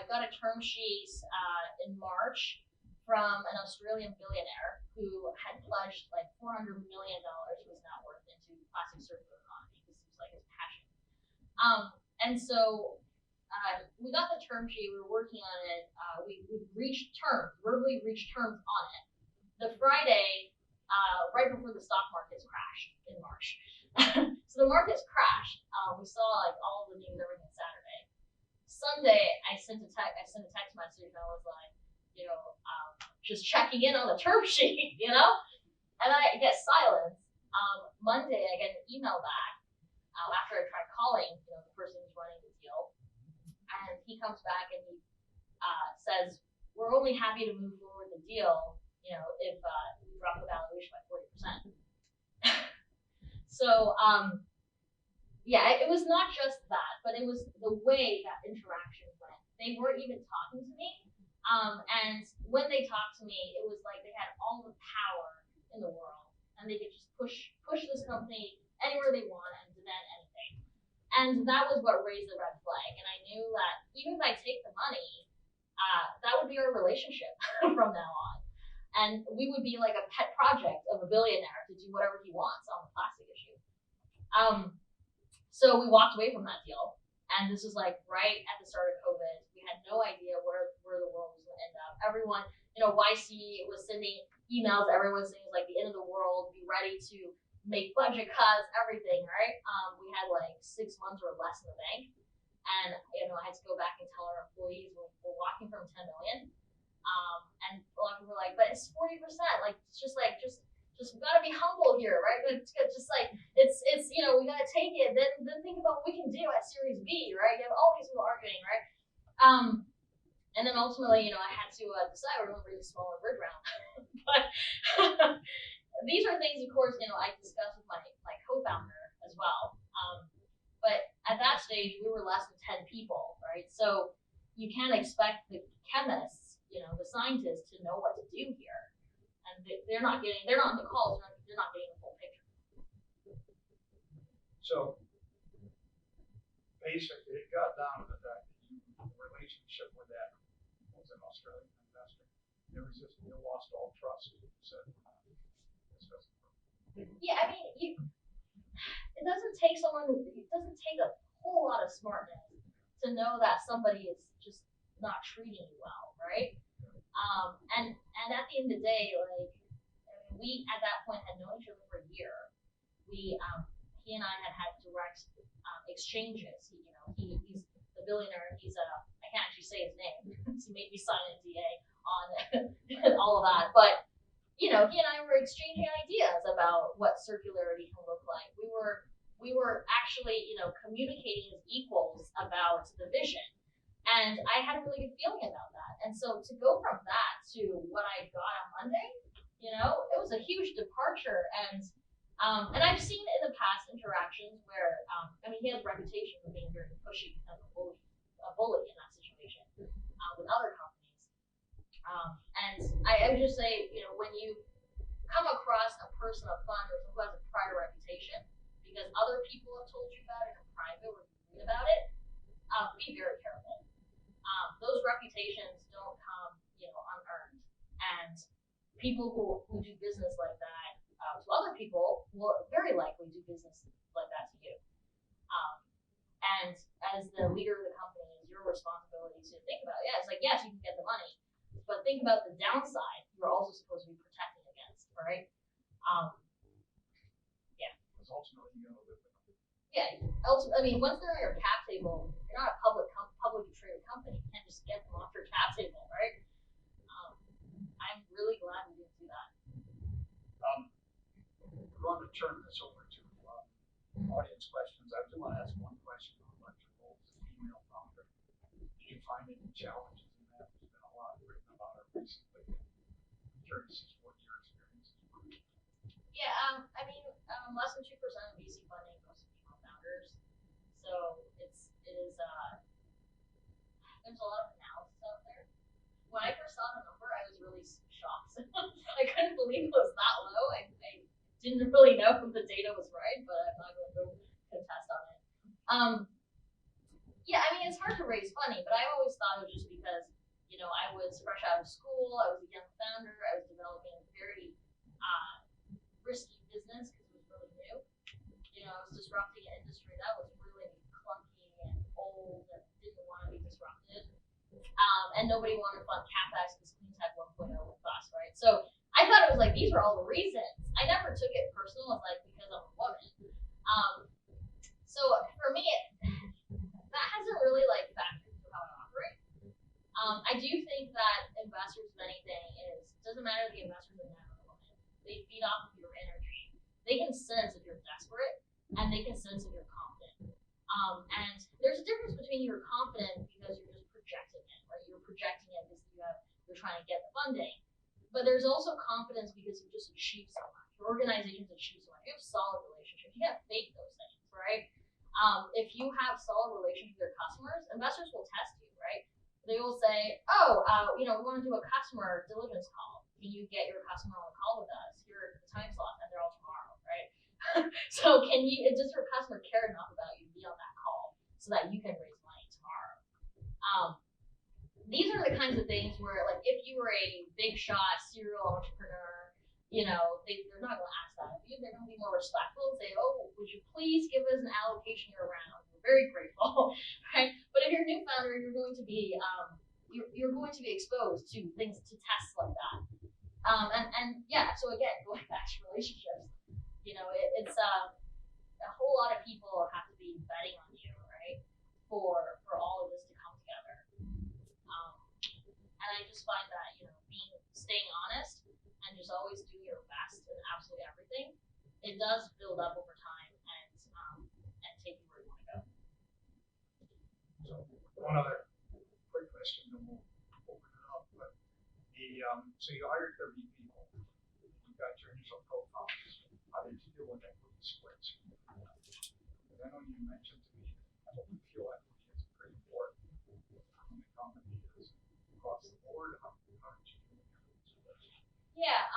got a term sheet in March from an Australian billionaire who had pledged like $400 million of his net worth into plastic circular economy because it was like his passion. And so we got the term sheet, we were working on it, we verbally reached terms on it. The Friday, right before the stock markets crashed in March. So the markets crashed. We saw like all the news, everything Saturday. Sunday, I sent a text message and I was like, just checking in on the term sheet, and I get silence. Monday, I get an email back after I tried calling, the person who's running the deal, and he comes back and he says, we're only happy to move forward the deal, if we drop the valuation by 40%. So, it was not just that, but it was the way that interaction went. They weren't even talking to me. And when they talked to me, it was like they had all the power in the world and they could just push this company anywhere they want and demand anything. And that was what raised the red flag. And I knew that even if I take the money, that would be our relationship from now on. And we would be like a pet project of a billionaire to do whatever he wants on the plastic issue. So we walked away from that deal. And this was like right at the start of COVID. We had no idea where the world was going to end up. Everyone, YC was sending emails. Everyone was saying like the end of the world, be ready to make budget cuts, everything, right? We had like 6 months or less in the bank. And, I had to go back and tell our employees we're walking from 10 million. And a lot of people were like, but it's 40%. Like, it's just we gotta be humble here, right? It's just like, it's we gotta take it. Then think about what we can do at Series B, right? You have all these people arguing, right? And then ultimately, I had to decide we're going to really small bridge round But these are things, of course, I discuss with my co-founder as well. But at that stage, we were less than 10 people, right? So you can't expect the chemists, the scientists, to know what to do here, and they're not on the calls, they're not getting the full picture. So basically, it got down to the fact that the relationship with that was an Australian investor. There was just, you lost all trust. You said, this doesn't work. Yeah, I mean, it doesn't take a whole lot of smartness to know that somebody is just not treating you well, right? And at the end of the day, we at that point had known each other for a year. He and I had direct exchanges. He's the billionaire. I can't actually say his name. He made me sign an NDA on all of that. But he and I were exchanging ideas about what circularity can look like. We were actually communicating as equals about the vision, and I had a really good feeling about that. And so to go from that to what I got on Monday, it was a huge departure. And I've seen in the past interactions where, he has a reputation for being very pushy, kind of a bully in that situation with other companies. And I would just say, when you come across a person of fun or who has a prior reputation, because other people have told you about it in private or you read about it, be very careful. Those reputations don't come, unearned. And people who do business like that to other people will very likely do business like that to you. And as the leader of the company, it's your responsibility to think about it. Yeah, it's like, yes, you can get the money, but think about the downside you're also supposed to be protecting against, right? Yeah. Because ultimately, you're going to live with them. Yeah. Once they're on your cap table, you're not a publicly traded company. You can't just get them off your cap table, right? I'm really glad we didn't do that. We're going to turn this over to audience questions. I do want to ask one question on what your role as a female founder. Did you find any challenges in that? There's been a lot written about it recently. I'm curious as to what your experiences were. Yeah, less than 2% of VC funding goes to female founders. So it is there's a lot of analysis out there. When I first saw the number, I was really shocked. I couldn't believe it was that low. I didn't really know if the data was right, but I'm not going to go contest on it. It's hard to raise money, but I always thought it was just because, I was fresh out of school, I was a young founder, I was developing a very risky business because it was really new. I was disrupting an industry that was really clunky and old and didn't want to be disrupted. And nobody wanted to fund CapEx because Clean Tech 1.0 was us, right? So I thought it was like, these are all the reasons. I never took it personal as because I'm a woman. So for me, that hasn't really factored into how I operate. I do think that investors, if anything, doesn't matter if the investors are men or women. They feed off of your energy. They can sense if you're desperate, and they can sense if you're confident. And there's a difference between you're confident because you're just projecting it, right? You're projecting it because you're trying to get the funding. But there's also confidence because you just achieved so much. Your organization's achieved so much. You have solid relationships. You can't fake those things, right? If you have solid relationships with your customers, investors will test you, right? They will say, we want to do a customer diligence call. Can you get your customer on the call with us? Here are the time slots, and they're all tomorrow, right? So does your customer care enough about you to be on that call so that you can raise money tomorrow? These are the kinds of things where, if you were a big shot serial entrepreneur, they're not going to ask that of you. They're going to be more respectful and say, would you please give us an allocation year round? We're very grateful, right? But if you're a new founder, you're going to be exposed to things, to tests like that. So again, going back to relationships, it's a whole lot of people have to be betting on you, right? For all of this to come together. And I just find that, staying honest and just always do your best in absolutely everything, it does build up over time and take you where you want to go. So one other quick question, and we'll open it up. But so you hired 30 people. got your initial co-founders, how did you deal with equity splits? Because I know you mentioned to me that you feel equity is pretty important in the company is across the board. How did you deal with equity splits? Yeah.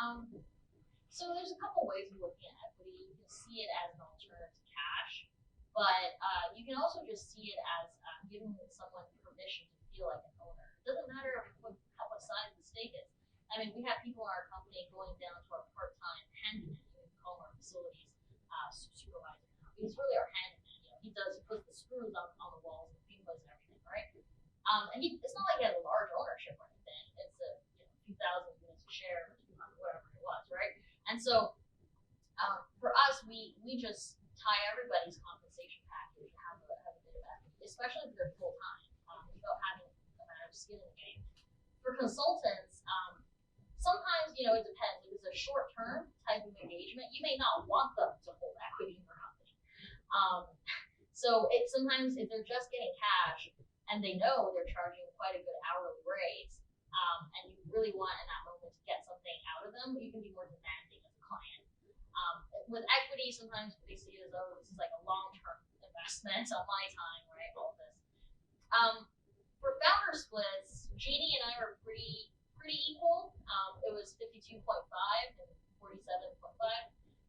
So there's a couple ways of looking at equity. You can see it as an alternative to cash, but you can also just see it as giving someone permission to feel like an owner. It doesn't matter what size the stake is. I mean, we have people in our company going down to our part-time handyman, we call our facilities supervisor. He's really our handyman. He puts the screws on the walls and fumes and everything, right? And it's not like he has a large ownership or anything. It's a few thousand units a share, or 200, whatever it was, right? And so for us, we just tie everybody's compensation package to have a bit of equity, especially if they're full time, without having a matter of skin in the game. For consultants, sometimes it depends. If it's a short term type of engagement, you may not want them to hold equity in your company. So sometimes if they're just getting cash and they know they're charging quite a good hourly rate, and you really want in that moment to get something out of them, you can be more demanding as a client. With equity, sometimes they see it as, oh, this is like a long-term investment on my time, right? All this. For founder splits, Jeannie and I were pretty equal. It was 52.5 and 47.5.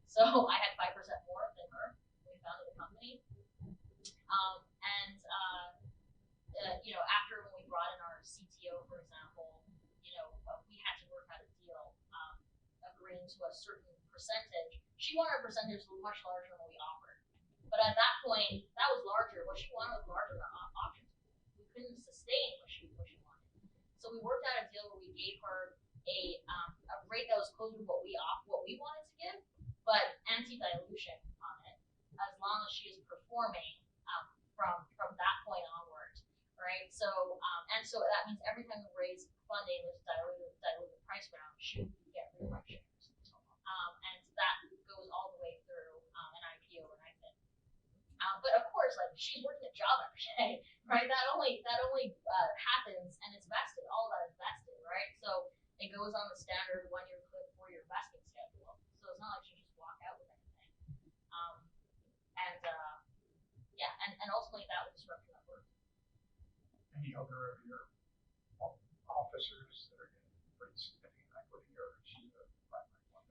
So I had 5% more than her when we founded the company. After when we brought in our CTO, for example, we had to work out a deal, agreeing to a certain percentage. She wanted a percentage much larger than what we offered. But at that point, that was larger. What she wanted was larger than our options. We couldn't sustain what she wanted. So we worked out a deal where we gave her a rate that was closer to what we wanted to give, but anti-dilution on it, as long as she is performing from that point onward, right? So so that means every time we raise funding, there's diluted price round, she would get real shares. And that goes all the way through an IPO and IPO. But of course, like, she's working a job every day, right? That only happens, and it's vested. All of that is vested, right? So it goes on the standard 1-year clip 4-year vesting schedule. So it's not like she just walk out with anything. And ultimately that was the structure that worked. Any other of your officers that are getting pretty significant equity, or is she the primary one?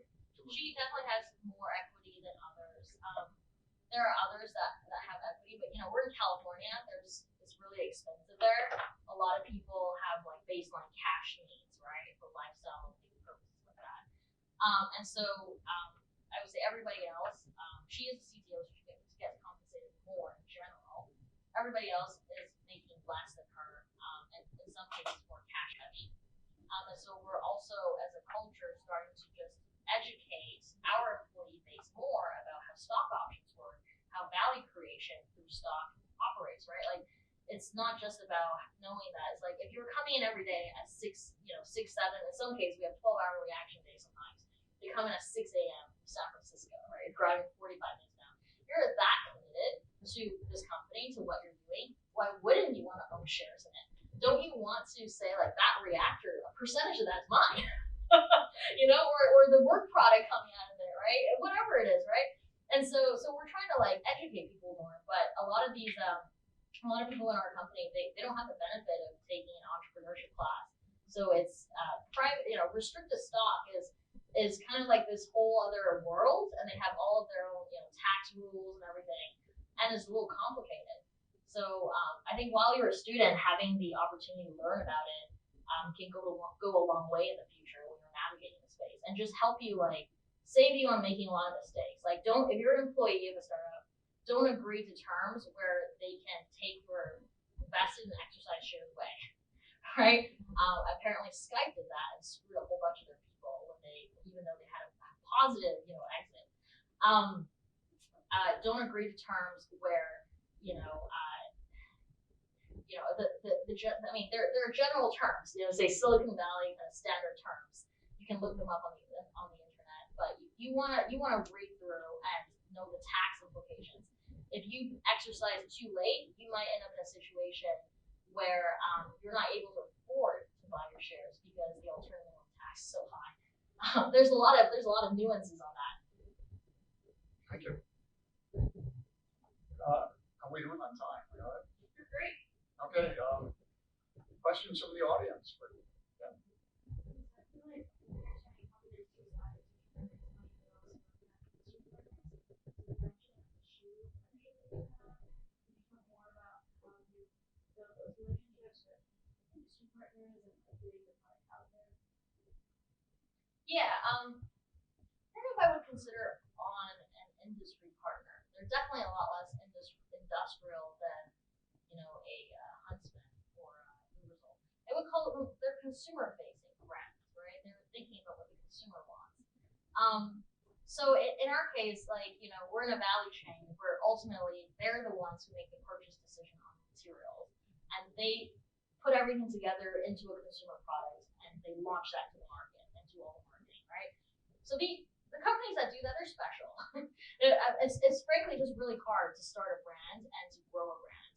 She definitely has more equity than others. There are others that have equity, but we're in California. It's really expensive there. A lot of people have like baseline cash needs, right, for lifestyle and purposes like that. And so I would say everybody else, she is a CTO, so she gets compensated more in general. Everybody else is making less than her, and in some cases more cash heavy. And so we're also, as a culture, starting to just educate our employee base more about how stock options work, how value creation through stock operates, right? Like, it's not just about knowing that. It's like if you're coming in every day at 6, 7. In some cases, we have 12-hour reaction days sometimes. They come in at 6 a.m. San Francisco, right? Driving 45 minutes down. You're that committed to this company, to what you're doing. Why wouldn't you want to own shares in it? Don't you want to say, like, that reactor, a percentage of that's mine? or the work product coming out of it, right? Whatever it is, right? And so we're trying to like educate people more, but a lot of people in our company, they don't have the benefit of taking an entrepreneurship class. So it's private, restricted stock is kind of like this whole other world, and they have all of their own, tax rules and everything, and it's a little complicated. So I think while you're a student, having the opportunity to learn about it can go a long way in the future when you're navigating the space, and just help you, like, save you on making a lot of mistakes. Like, if you're an employee of a startup, don't agree to terms where they can take your vested and exercise shares away, right? Apparently Skype did that and screwed a whole bunch of their people even though they had a positive, exit. Don't agree to terms where, there are general terms, say Silicon Valley kind of standard terms. You can look them up on the internet, but you wanna read through and know the tax implications. If you exercise too late, you might end up in a situation where you're not able to afford to buy your shares because the alternative tax is so high. there's a lot of nuances on that. Thank you. How we doing on time? We all right? You're great. Okay. Questions from the audience? Yeah. Yeah, I don't know if I would consider on an industry partner. They're definitely a lot less industrial than, a Huntsman or Ubersol. I would call them they're consumer-facing brands, right? They're thinking about what the consumer wants. So in our case, we're in a value chain where ultimately they're the ones who make the purchase decision on materials, and they put everything together into a consumer product and they launch that to the market and do all the marketing, right? So the companies that do that are special. It's frankly just really hard to start a brand and to grow a brand.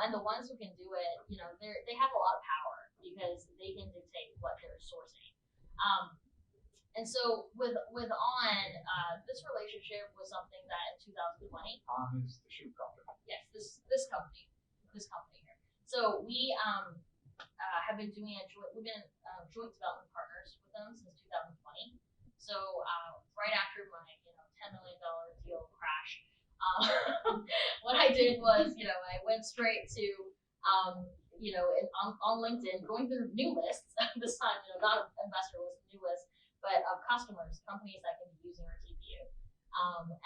And the ones who can do it, they have a lot of power because they can dictate what they're sourcing. And so with On, this relationship was something that in 2020. On is the shoe company. Yes, this company here. So we have been doing we've been joint development partners with them since 2020. So right after my $10 million deal crashed, what I did was I went straight to on LinkedIn, going through new lists this time, not investor list, new list, but of customers, companies that can be using our TPU.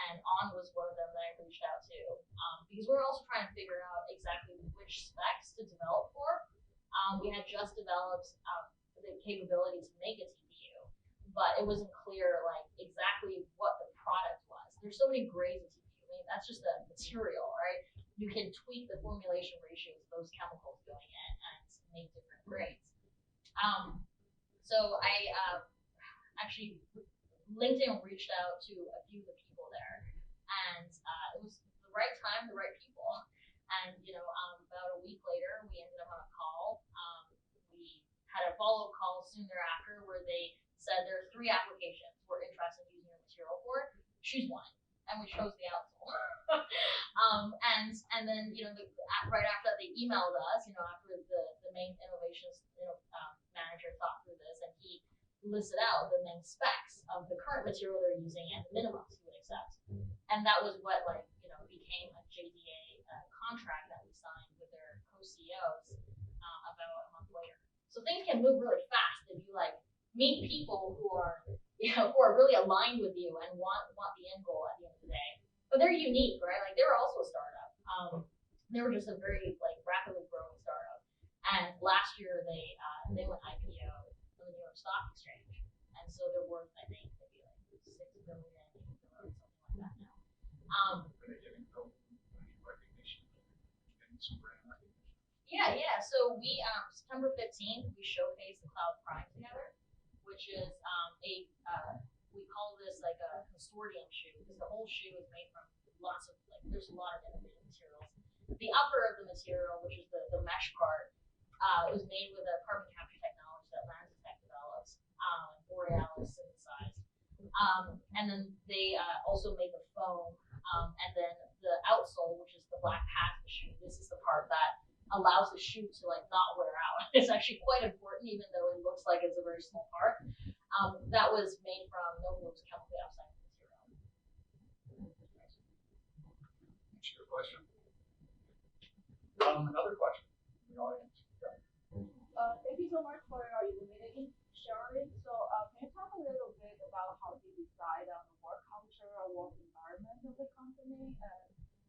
And On was one of them that I reached out to because we're also trying to figure out exactly which specs to develop for. We had just developed the capability to make a TPU, but it wasn't clear exactly what the product was. There's so many grades of TPU. I mean, that's just the material, right? You can tweak the formulation ratios of those chemicals going in and make different grades. So I actually LinkedIn reached out to a few of the people there, and it was the right time, the right people. And about a week later, we ended up on a call. We had a follow-up call soon thereafter where they said there are 3 applications we're interested in using your material for. Choose one, and we chose the outsole. And then right after that, they emailed us. After the main innovations manager thought through this, and he listed out the main specs of the current material they're using and the minimums he would accept. And that was what became a JDA contract that we signed with their co-CEOs about a month later. So things can move really fast if you meet people who are really aligned with you and want the end goal at the end of the day. But they're unique, right? They were also a startup. They were just a very rapidly growing startup. And last year they went IPO on the New York Stock Exchange, and so they're worth I think maybe $6 billion, something like that now. Are they getting recognition? Getting some brand recognition? Yeah. So we September 15th we showcased the Cloud Prime together, which is we call this a consortium shoe because the whole shoe is made from lots of there's a lot of innovative materials. The upper of the material, which is the mesh part, was made with a carbon capture technology that Miranda develops, Borealis synthesized. And then they also made the foam, and then the outsole, which is the black half of the shoe. This is the part that allows the shoe to not wear out. It's actually quite important, even though it looks like it's a very small part. That was made from Novoloop's chemically upcycled material. That's your question. Another question from the audience. Thank you so much for your illuminating sharing. So can you talk a little bit about how you decide on the work culture or work environment of the company?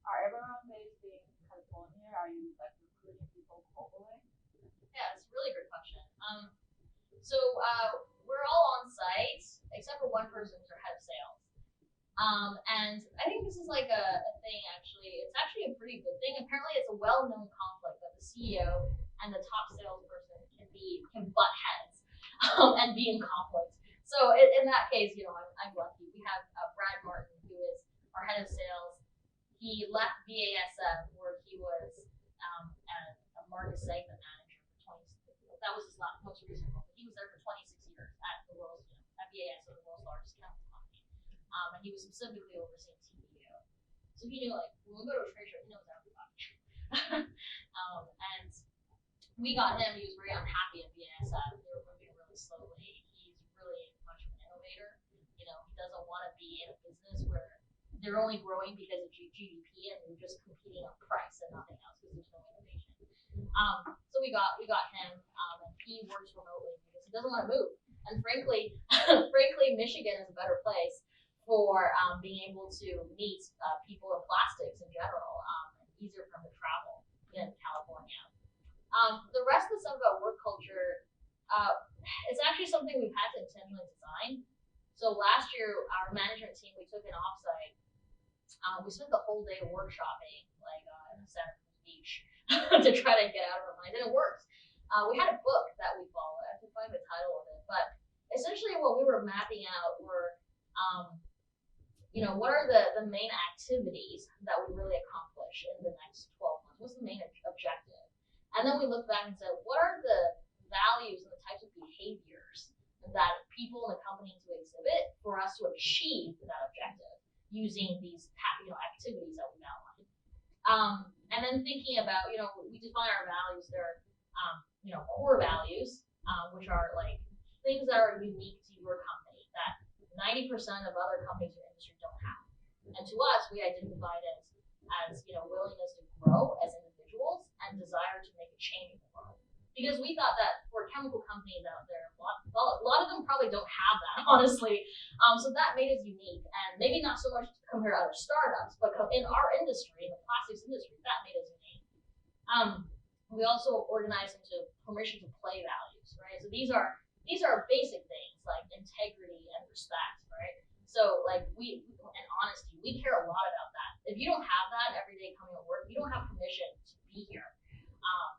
Are everyone based in California? Are you recruiting people globally? Yeah, it's a really good question. So we're all on site except for one person who's our head of sales. And I think this is a thing actually. It's actually a pretty good thing. Apparently, it's a well-known conflict that the CEO and the top salesperson can butt heads and be in conflict. So in that case, I'm lucky. We have Brad Martin, who is our head of sales. He left BASF where he was a market segment manager for 20. That was his most recent role. He was there for 26 years at the world's at BAS, so the world's largest chemical company. And he was specifically overseeing TPO. So he knew, like, when we go to a trade show, he knows everybody. And we got him. He was very unhappy at BASF. They were moving really slowly. He's really much of an innovator. You know, he doesn't want to be in a business where they're only growing because of GDP and you're just competing on price and nothing else because there's no innovation. So we got him, and he works remotely because he doesn't want to move. And frankly, Michigan is a better place for being able to meet people in plastics in general, and easier for him to travel in California. The rest of the stuff about work culture, it's actually something we've had to intentionally design. So last year, our management team, we took an offsite. We spent the whole day workshopping, like in Santa Cruz Beach, to try to get out of our minds, and it worked. We had a book that we followed. I can find the title of it, but essentially what we were mapping out were, what are the main activities that we really accomplish in the next 12 months? What's the main objective? And then we looked back and said, what are the values and the types of behaviors that people in the company need to exhibit for us to achieve that objective using these activities that we've outlined. And then thinking about, we define our values. They're, core values, which are like things that are unique to your company that 90% of other companies in the industry don't have. And to us, we identified it as willingness to grow as individuals and desire to make a change in the world. Because we thought that for chemical companies out there, a lot of them probably don't have that, honestly. So that made us unique, and maybe not so much compared to other startups, but in our industry, in the plastics industry, that made us unique. We also organized into permission to play values, right? So these are basic things like integrity and respect, right? So like and honesty, we care a lot about that. If you don't have that every day coming to work, you don't have permission to be here.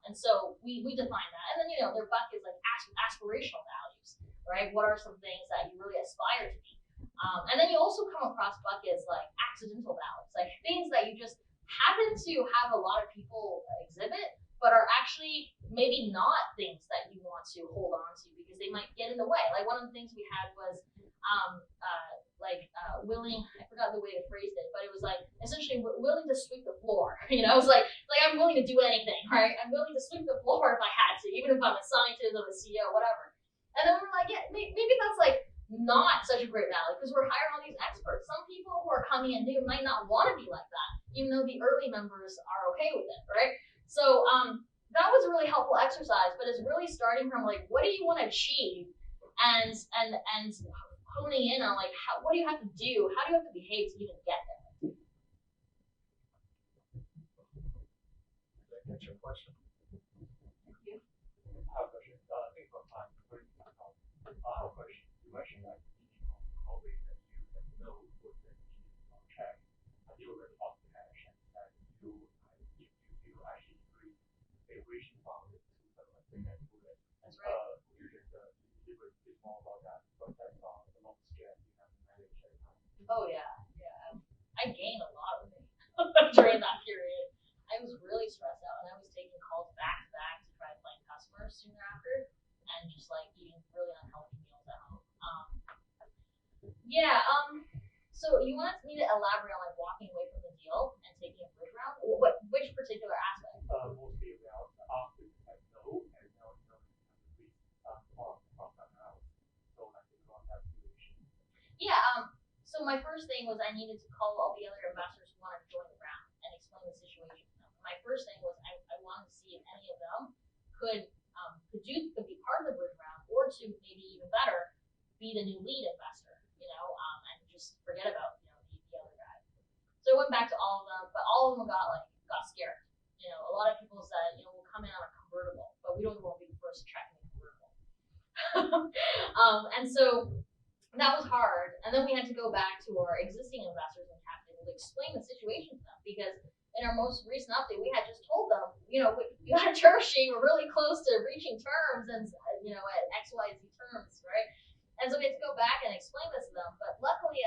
And so we define that. And then, their buckets like aspirational values, right? What are some things that you really aspire to be? And then you also come across buckets like accidental values, like things that you just happen to have a lot of people exhibit, but are actually maybe not things that you want to hold on to because they might get in the way. Like one of the things we had was willing, I forgot the way to phrase it, but it was like essentially willing to sweep the floor. It was like I'm willing to do anything, right? I'm willing to sweep the floor if I had to, even if I'm a scientist or a CEO, whatever. And then we're like, yeah, maybe that's like not such a great value because we're hiring all these experts. Some people who are coming in new might not want to be like that, even though the early members are okay with it, right? So that was a really helpful exercise, but it's really starting from like, what do you want to achieve, and honing in on like, what do you have to do? How do you have to behave to even get there? Did I get your question? Thank you. I have a question. I think from time to time, I have a question. You mentioned that COVID that you know what the check. You already on cash and you actually increase the equation from it to something that you would. That's right. You just deliver a bit more about that, but that's on the long scale you have to manage that time. Oh yeah. I gained a lot of weight during that period. I was really stressed out, and I was taking calls back to back to try to find customers soon after, and just like eating really unhealthy meals at home. So you wanted me to elaborate on like walking away from the deal and taking a bridge round? Which particular aspect? Mostly around after you have no and now you have to be from somewhere else. So like you don't have situation. Yeah. So my first thing was I needed to call all the other investors who wanted to join the round and explain the situation to them. My first thing was I wanted to see if any of them could be part of the bridge round, or to maybe even better, be the new lead investor, and just forget about the other guy. So I went back to all of them, but all of them got scared. A lot of people said, we'll come in on a convertible, but we don't want to be the first check in the convertible. And so that was hard. And then we had to go back to our existing investors and have to explain the situation to them, because in our most recent update, we had just told them, we got a term sheet, we're really close to reaching terms, and at XYZ terms, right? And so we had to go back and explain this to them. But luckily,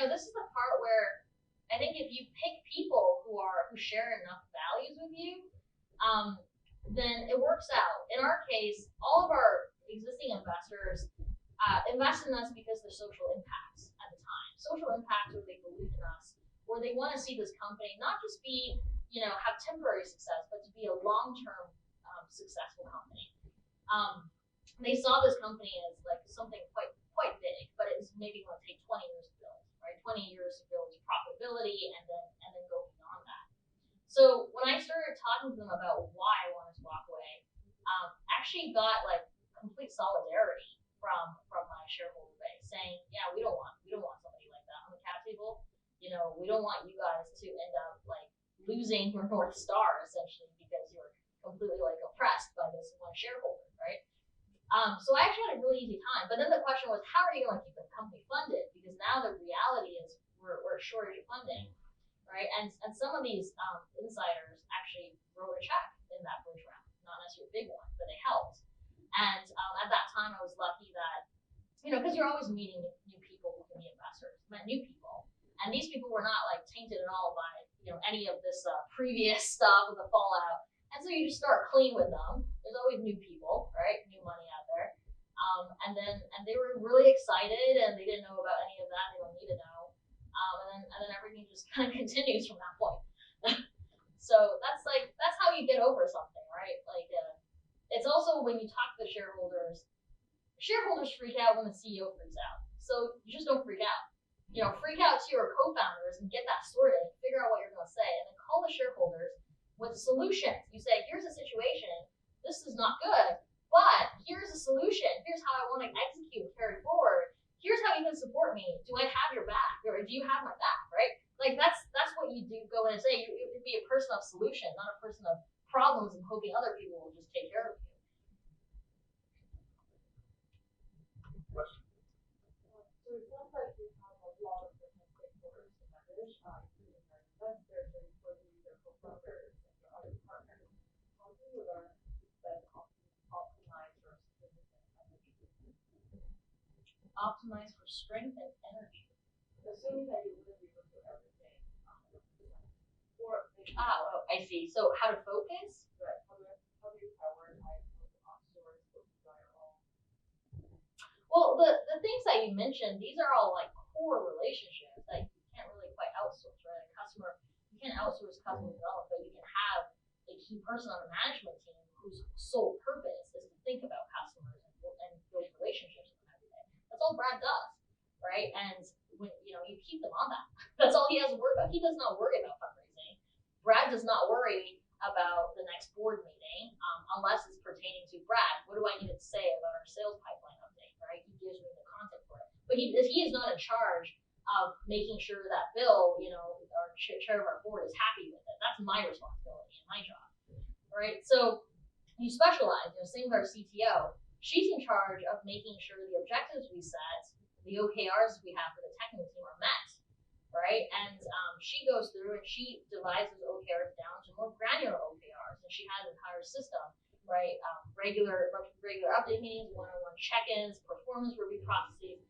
this is the part where I think if you pick people who share enough values with you, then it works out. In our case, all of our existing investors invest in us because they're social impacts at the time. Social impacts where they believe in us, where they want to see this company not just be, have temporary success, but to be a long-term successful company. They saw this company as like something quite big, but it was maybe going to take 20 years to build, right? 20 years to build profitability and then go beyond that. So when I started talking to them about why I wanted to walk away, actually got like complete solidarity from my shareholder base, saying, yeah, we don't want somebody like that on the cap table. We don't want you guys to end up like losing your North Star essentially because you're completely like oppressed by this one shareholder, right? So I actually had a really easy time. But then the question was, how are you going to keep the company funded? Because now the reality is we're a shortage of funding, right? And some of these insiders actually wrote a check in that bridge round, not necessarily a big one, but they helped. And at that time, I was lucky that, because you're always meeting new people who can be investors, met new people. And these people were not like tainted at all by, any of this previous stuff with the fallout. And so you just start clean with them. There's always new people, right? New money out there. And they were really excited and they didn't know about any of that. They don't need to know. And then everything just kind of continues from that point. So that's how you get over something, right? Like, it's also when you talk to the shareholders freak out when the CEO freaks out. So you just don't freak out. Freak out to your co-founders and get that sorted, figure out what you're going to say, and then call the shareholders with solutions. You say, here's a situation, this is not good, but here's a solution. Here's how I want to execute, carry forward. Here's how you can support me. Do I have your back? Or do you have my back, right? Like that's what you do go in and say. You be a person of solution, not a person of problems and hoping other people will just take care of you. Question. So it sounds like you have a lot of different stakeholders to manage, including your investors, your employees, your co-founders, and your other partners. How do you learn to best optimize your strength and energy? Optimize for strength and energy. Assuming that you wouldn't be able to do everything. I see. So how to focus? Right. How do you prioritize what to outsource, what to try your own? Well, the things that you mentioned, these are all like core relationships that you can't really quite outsource, right? You can't outsource customer development, but you can have a key person on the management team whose sole purpose is to think about customers and build relationships with them every day. That's all Brad does, right? And when you keep them on that, that's all he has to worry about. He does not worry about fundraising. Brad does not worry about the next board meeting unless it's pertaining to Brad. What do I need to say about our sales pipeline update, right? He gives me the content for it. But he is not in charge of making sure that Bill, our chair of our board, is happy with it. That's my responsibility and my job, right? So you specialize. Same with our CTO. She's in charge of making sure the objectives we set, the OKRs we have for the technical team are met, right? And she goes through and she divides those OKRs down to more granular OKRs, and she has an entire system, right? Regular update meetings, one-on-one check-ins, performance review processes.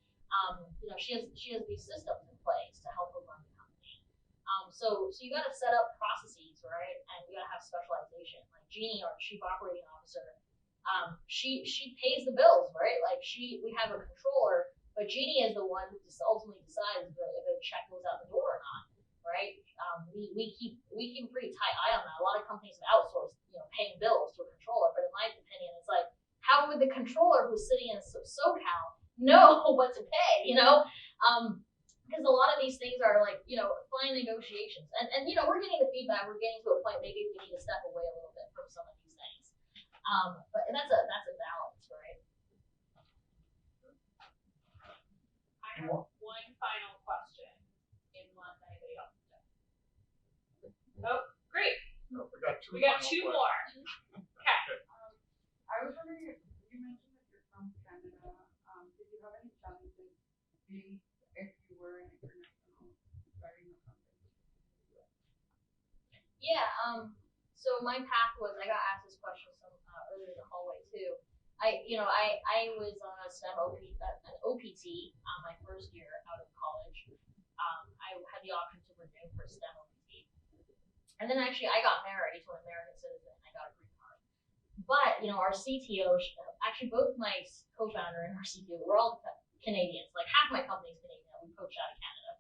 She has these systems in place to help her run the company. So you got to set up processes, right? And you got to have specialization. Like Jeannie, our chief operating officer, she pays the bills, right? Like we have a controller, but Jeannie is the one who ultimately decides if a check goes out the door or not, right? We keep a pretty tight eye on that. A lot of companies have outsourced, paying bills to a controller, but in my opinion, it's like, how would the controller who's sitting in SoCal know what to pay? Because a lot of these things are like, fine negotiations, and we're getting the feedback. We're getting to a point maybe we need to step away a little bit from some of these things. But that's a balance, right? I have one final question, unless anybody else does. Oh, great. No, We got two more. Okay. I was wondering if you mentioned that you're from Canada. Did you have any challenges if you were an international starting a company? Yeah. So my path was, I got asked this question earlier in the hallway too. I was on a STEM an OPT my first year out of college. I had the option to renew for STEM OPT. And then actually I got married to an American citizen. I got a green card. But, our CTO actually both my co-founder and our CTO, we're all Canadians. Like half my company's Canadian. We poached out of Canada.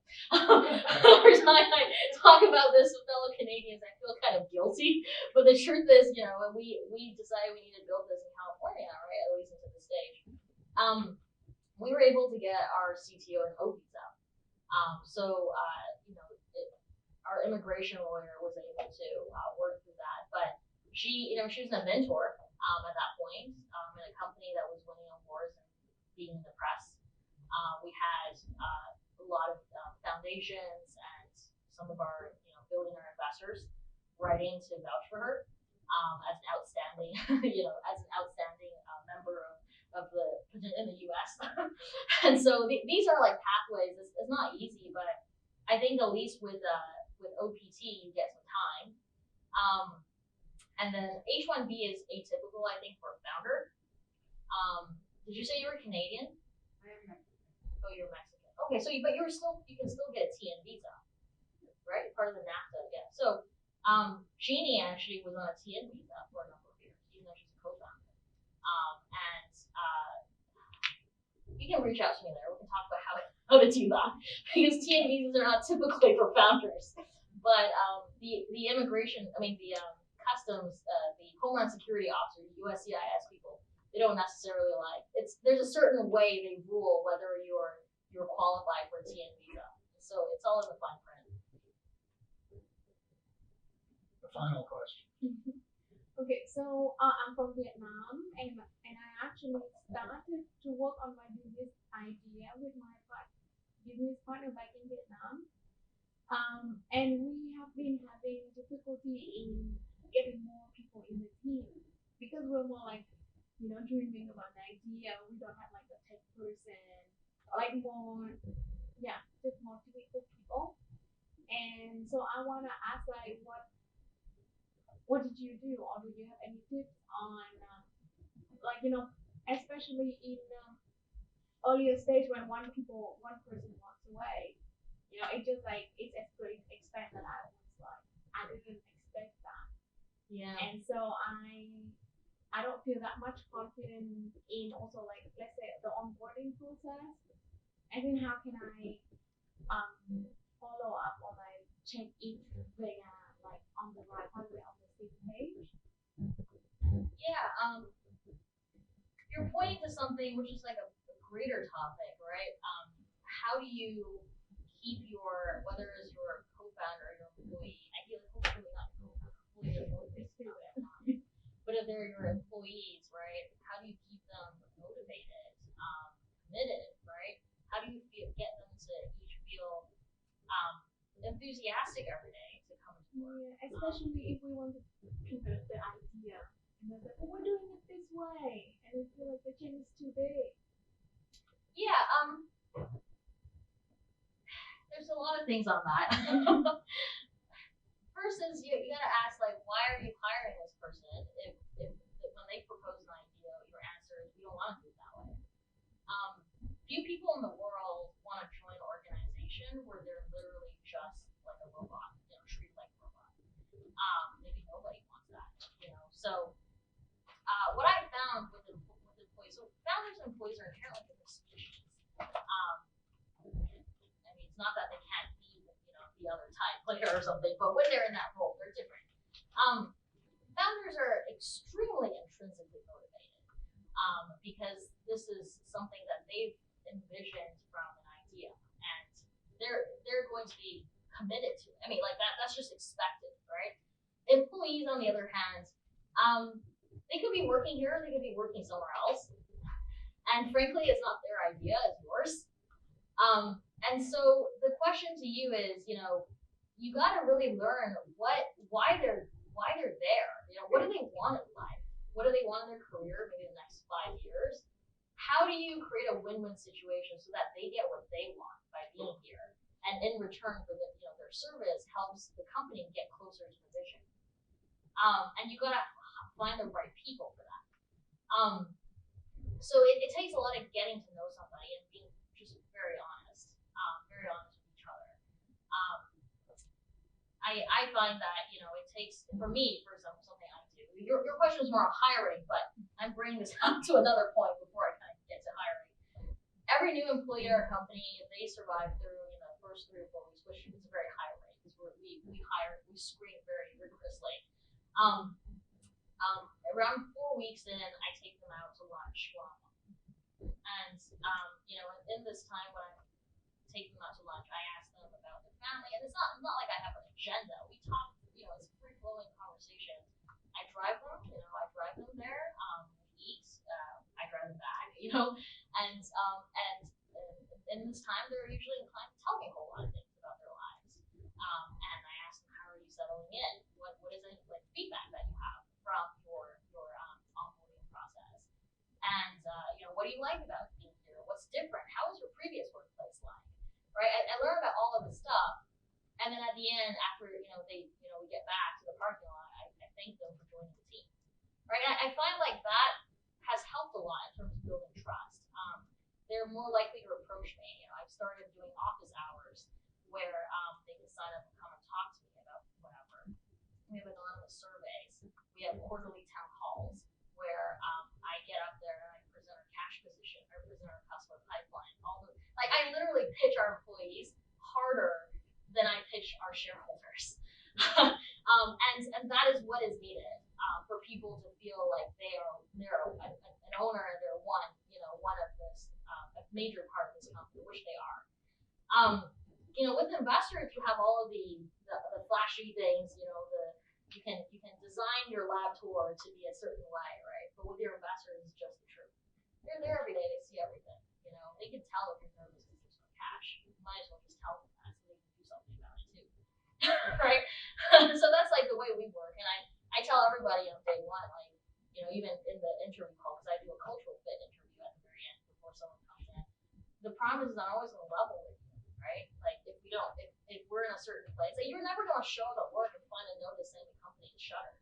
Every time I talk about this with fellow Canadians, I feel kind of guilty. But the truth is, when we decided we need to build this in California, right, at least until this stage, we were able to get our CTO an O visa. Our immigration lawyer was able to work through that. But she was an inventor at that point in a company that was winning awards and being in the press. We had a lot of foundations and some of our billionaire investors writing to vouch for her as an outstanding member of in the U.S. And so these are like pathways. It's not easy, but I think at least with OPT you get some time. And then H-1B is atypical, I think, for a founder. Did you say you were Canadian? I am Mexican. Oh, you're Mexican. Okay, so you can still get a TN visa, right? Part of the NAFTA, yeah. So Jeannie actually was on a TN visa for a number of years, even though she's a co-founder. You can reach out to me there. We can talk about how to do that, because TN visas are not typically for founders. But the immigration, the customs, the Homeland Security officer, the USCIS people, they don't necessarily there's a certain way they rule whether you're qualified for a TN visa. So it's all in the fine print. The final question. Okay, so I'm from Vietnam, and I actually started to work on my business idea with my business partner back in Vietnam. And we have been having difficulty in getting more people in the team because we're more like, dreaming about an idea. We don't have like a tech person, like just more typical people. And so I want to ask, like, what did you do, or do you have any tips on, especially in the earlier stage when one person walks away, it's just like it's expect that I didn't expect that. Yeah. And so I don't feel that much confident in also, like, let's say the onboarding process. And then how can I follow up or like check if they are like on the same page? Yeah. You're pointing to something which is like a greater topic, right? How do you keep whether it's your co-founder or your employee, ideally hopefully not co-founder, but if they're your employees, right? How do you keep them motivated, committed, right? How do you get them to each feel enthusiastic every day to come to work? Yeah, especially if we want to pivot the idea. And they're like, we're doing it this way, and we feel like the change is too big. Yeah, there's a lot of things on that. First is you gotta ask, like, why are you hiring this person? If when they propose an idea, your answer is we don't want to do it that way. Few people in the world want to join an organization where they're literally just like a robot, treated like a robot. Maybe nobody wants that, So what I found with employees, so founders and employees are inherently different species. It's not that they can't be, the other type player or something, but when they're in that role, they're different. Founders are extremely intrinsically motivated because this is something that they've envisioned from an idea, and they're going to be committed to it. That's just expected, right? Employees, on the other hand, they could be working here, they could be working somewhere else, and frankly, it's not their idea, it's yours. And so the question to you is, you got to really learn why they're there. What do they want in life? What do they want in their career, maybe the next 5 years? How do you create a win-win situation so that they get what they want by being here, and in return for their service helps the company get closer to the vision? And you got to find the right people for that. So it takes a lot of getting to know somebody and being just very honest with each other. I find that, it takes, for me, for example, something I do. Your question is more on hiring, but I'm bringing this up to another point before I kind of get to hiring. Every new employee at our company, they survive through the first 3 or 4 weeks, which is a very high rate because we screen very rigorously. Around 4 weeks in, I take them out to lunch one-on-one. And in this time when I take them out to lunch, I ask them about their family, and it's not like I have an agenda. We talk, it's free flowing conversation. I drive them there, we eat, I drive them back, and in this time they're usually inclined to tell me a whole lot of things about their lives. And I ask them, how are you settling in? What is it like feedback that you have from your onboarding process? And what do you like about being here? What's different? How was your previous workplace like? Right? I learn about all of the stuff, and then at the end, after we get back to the parking lot, I thank them for joining the team. Right? I find like that has helped a lot in terms of building trust. They're more likely to approach me. I've started doing office hours where they can sign up and come and talk to me about whatever. We have anonymous surveys. We have quarterly town halls where I get up there and I present our cash position, I present our customer pipeline. I literally pitch our employees harder than I pitch our shareholders. And that is what is needed for people to feel like they're an owner and they're one of this a major part of this company, which they are. With investors, you have all of the flashy things. You can design your lab tour to be a certain way, right? But with your investors, it's just the truth. They're there every day. They see everything. They can tell if you're nervous because there's no cash. You might as well just tell them that so they can do something about it too, right? So that's like the way we work, and I tell everybody on day one, like even in the interview call, because I do a cultural fit interview at the very end before someone comes in. The promise is I'm always going to level with you, right? Like if we're in a certain place, like you're never going to show up at work and find a notice saying the company is shuttered.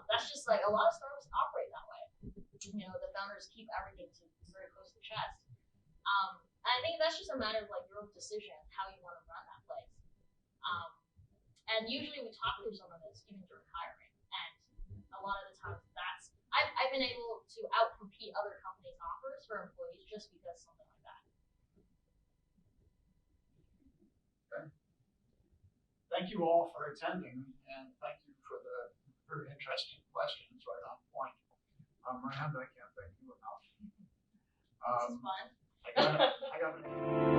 That's just like a lot of startups operate that way. The founders keep everything very close to the chest. I think that's just a matter of like your own decision how you want to run that place. And usually we talk through some of this even during hiring, and a lot of the times I've been able to outcompete other companies' offers for employees just because something like that. Okay. Thank you all for attending, and thank you for the very interesting questions right on point. Miranda, I can't thank you enough. This is fun. I got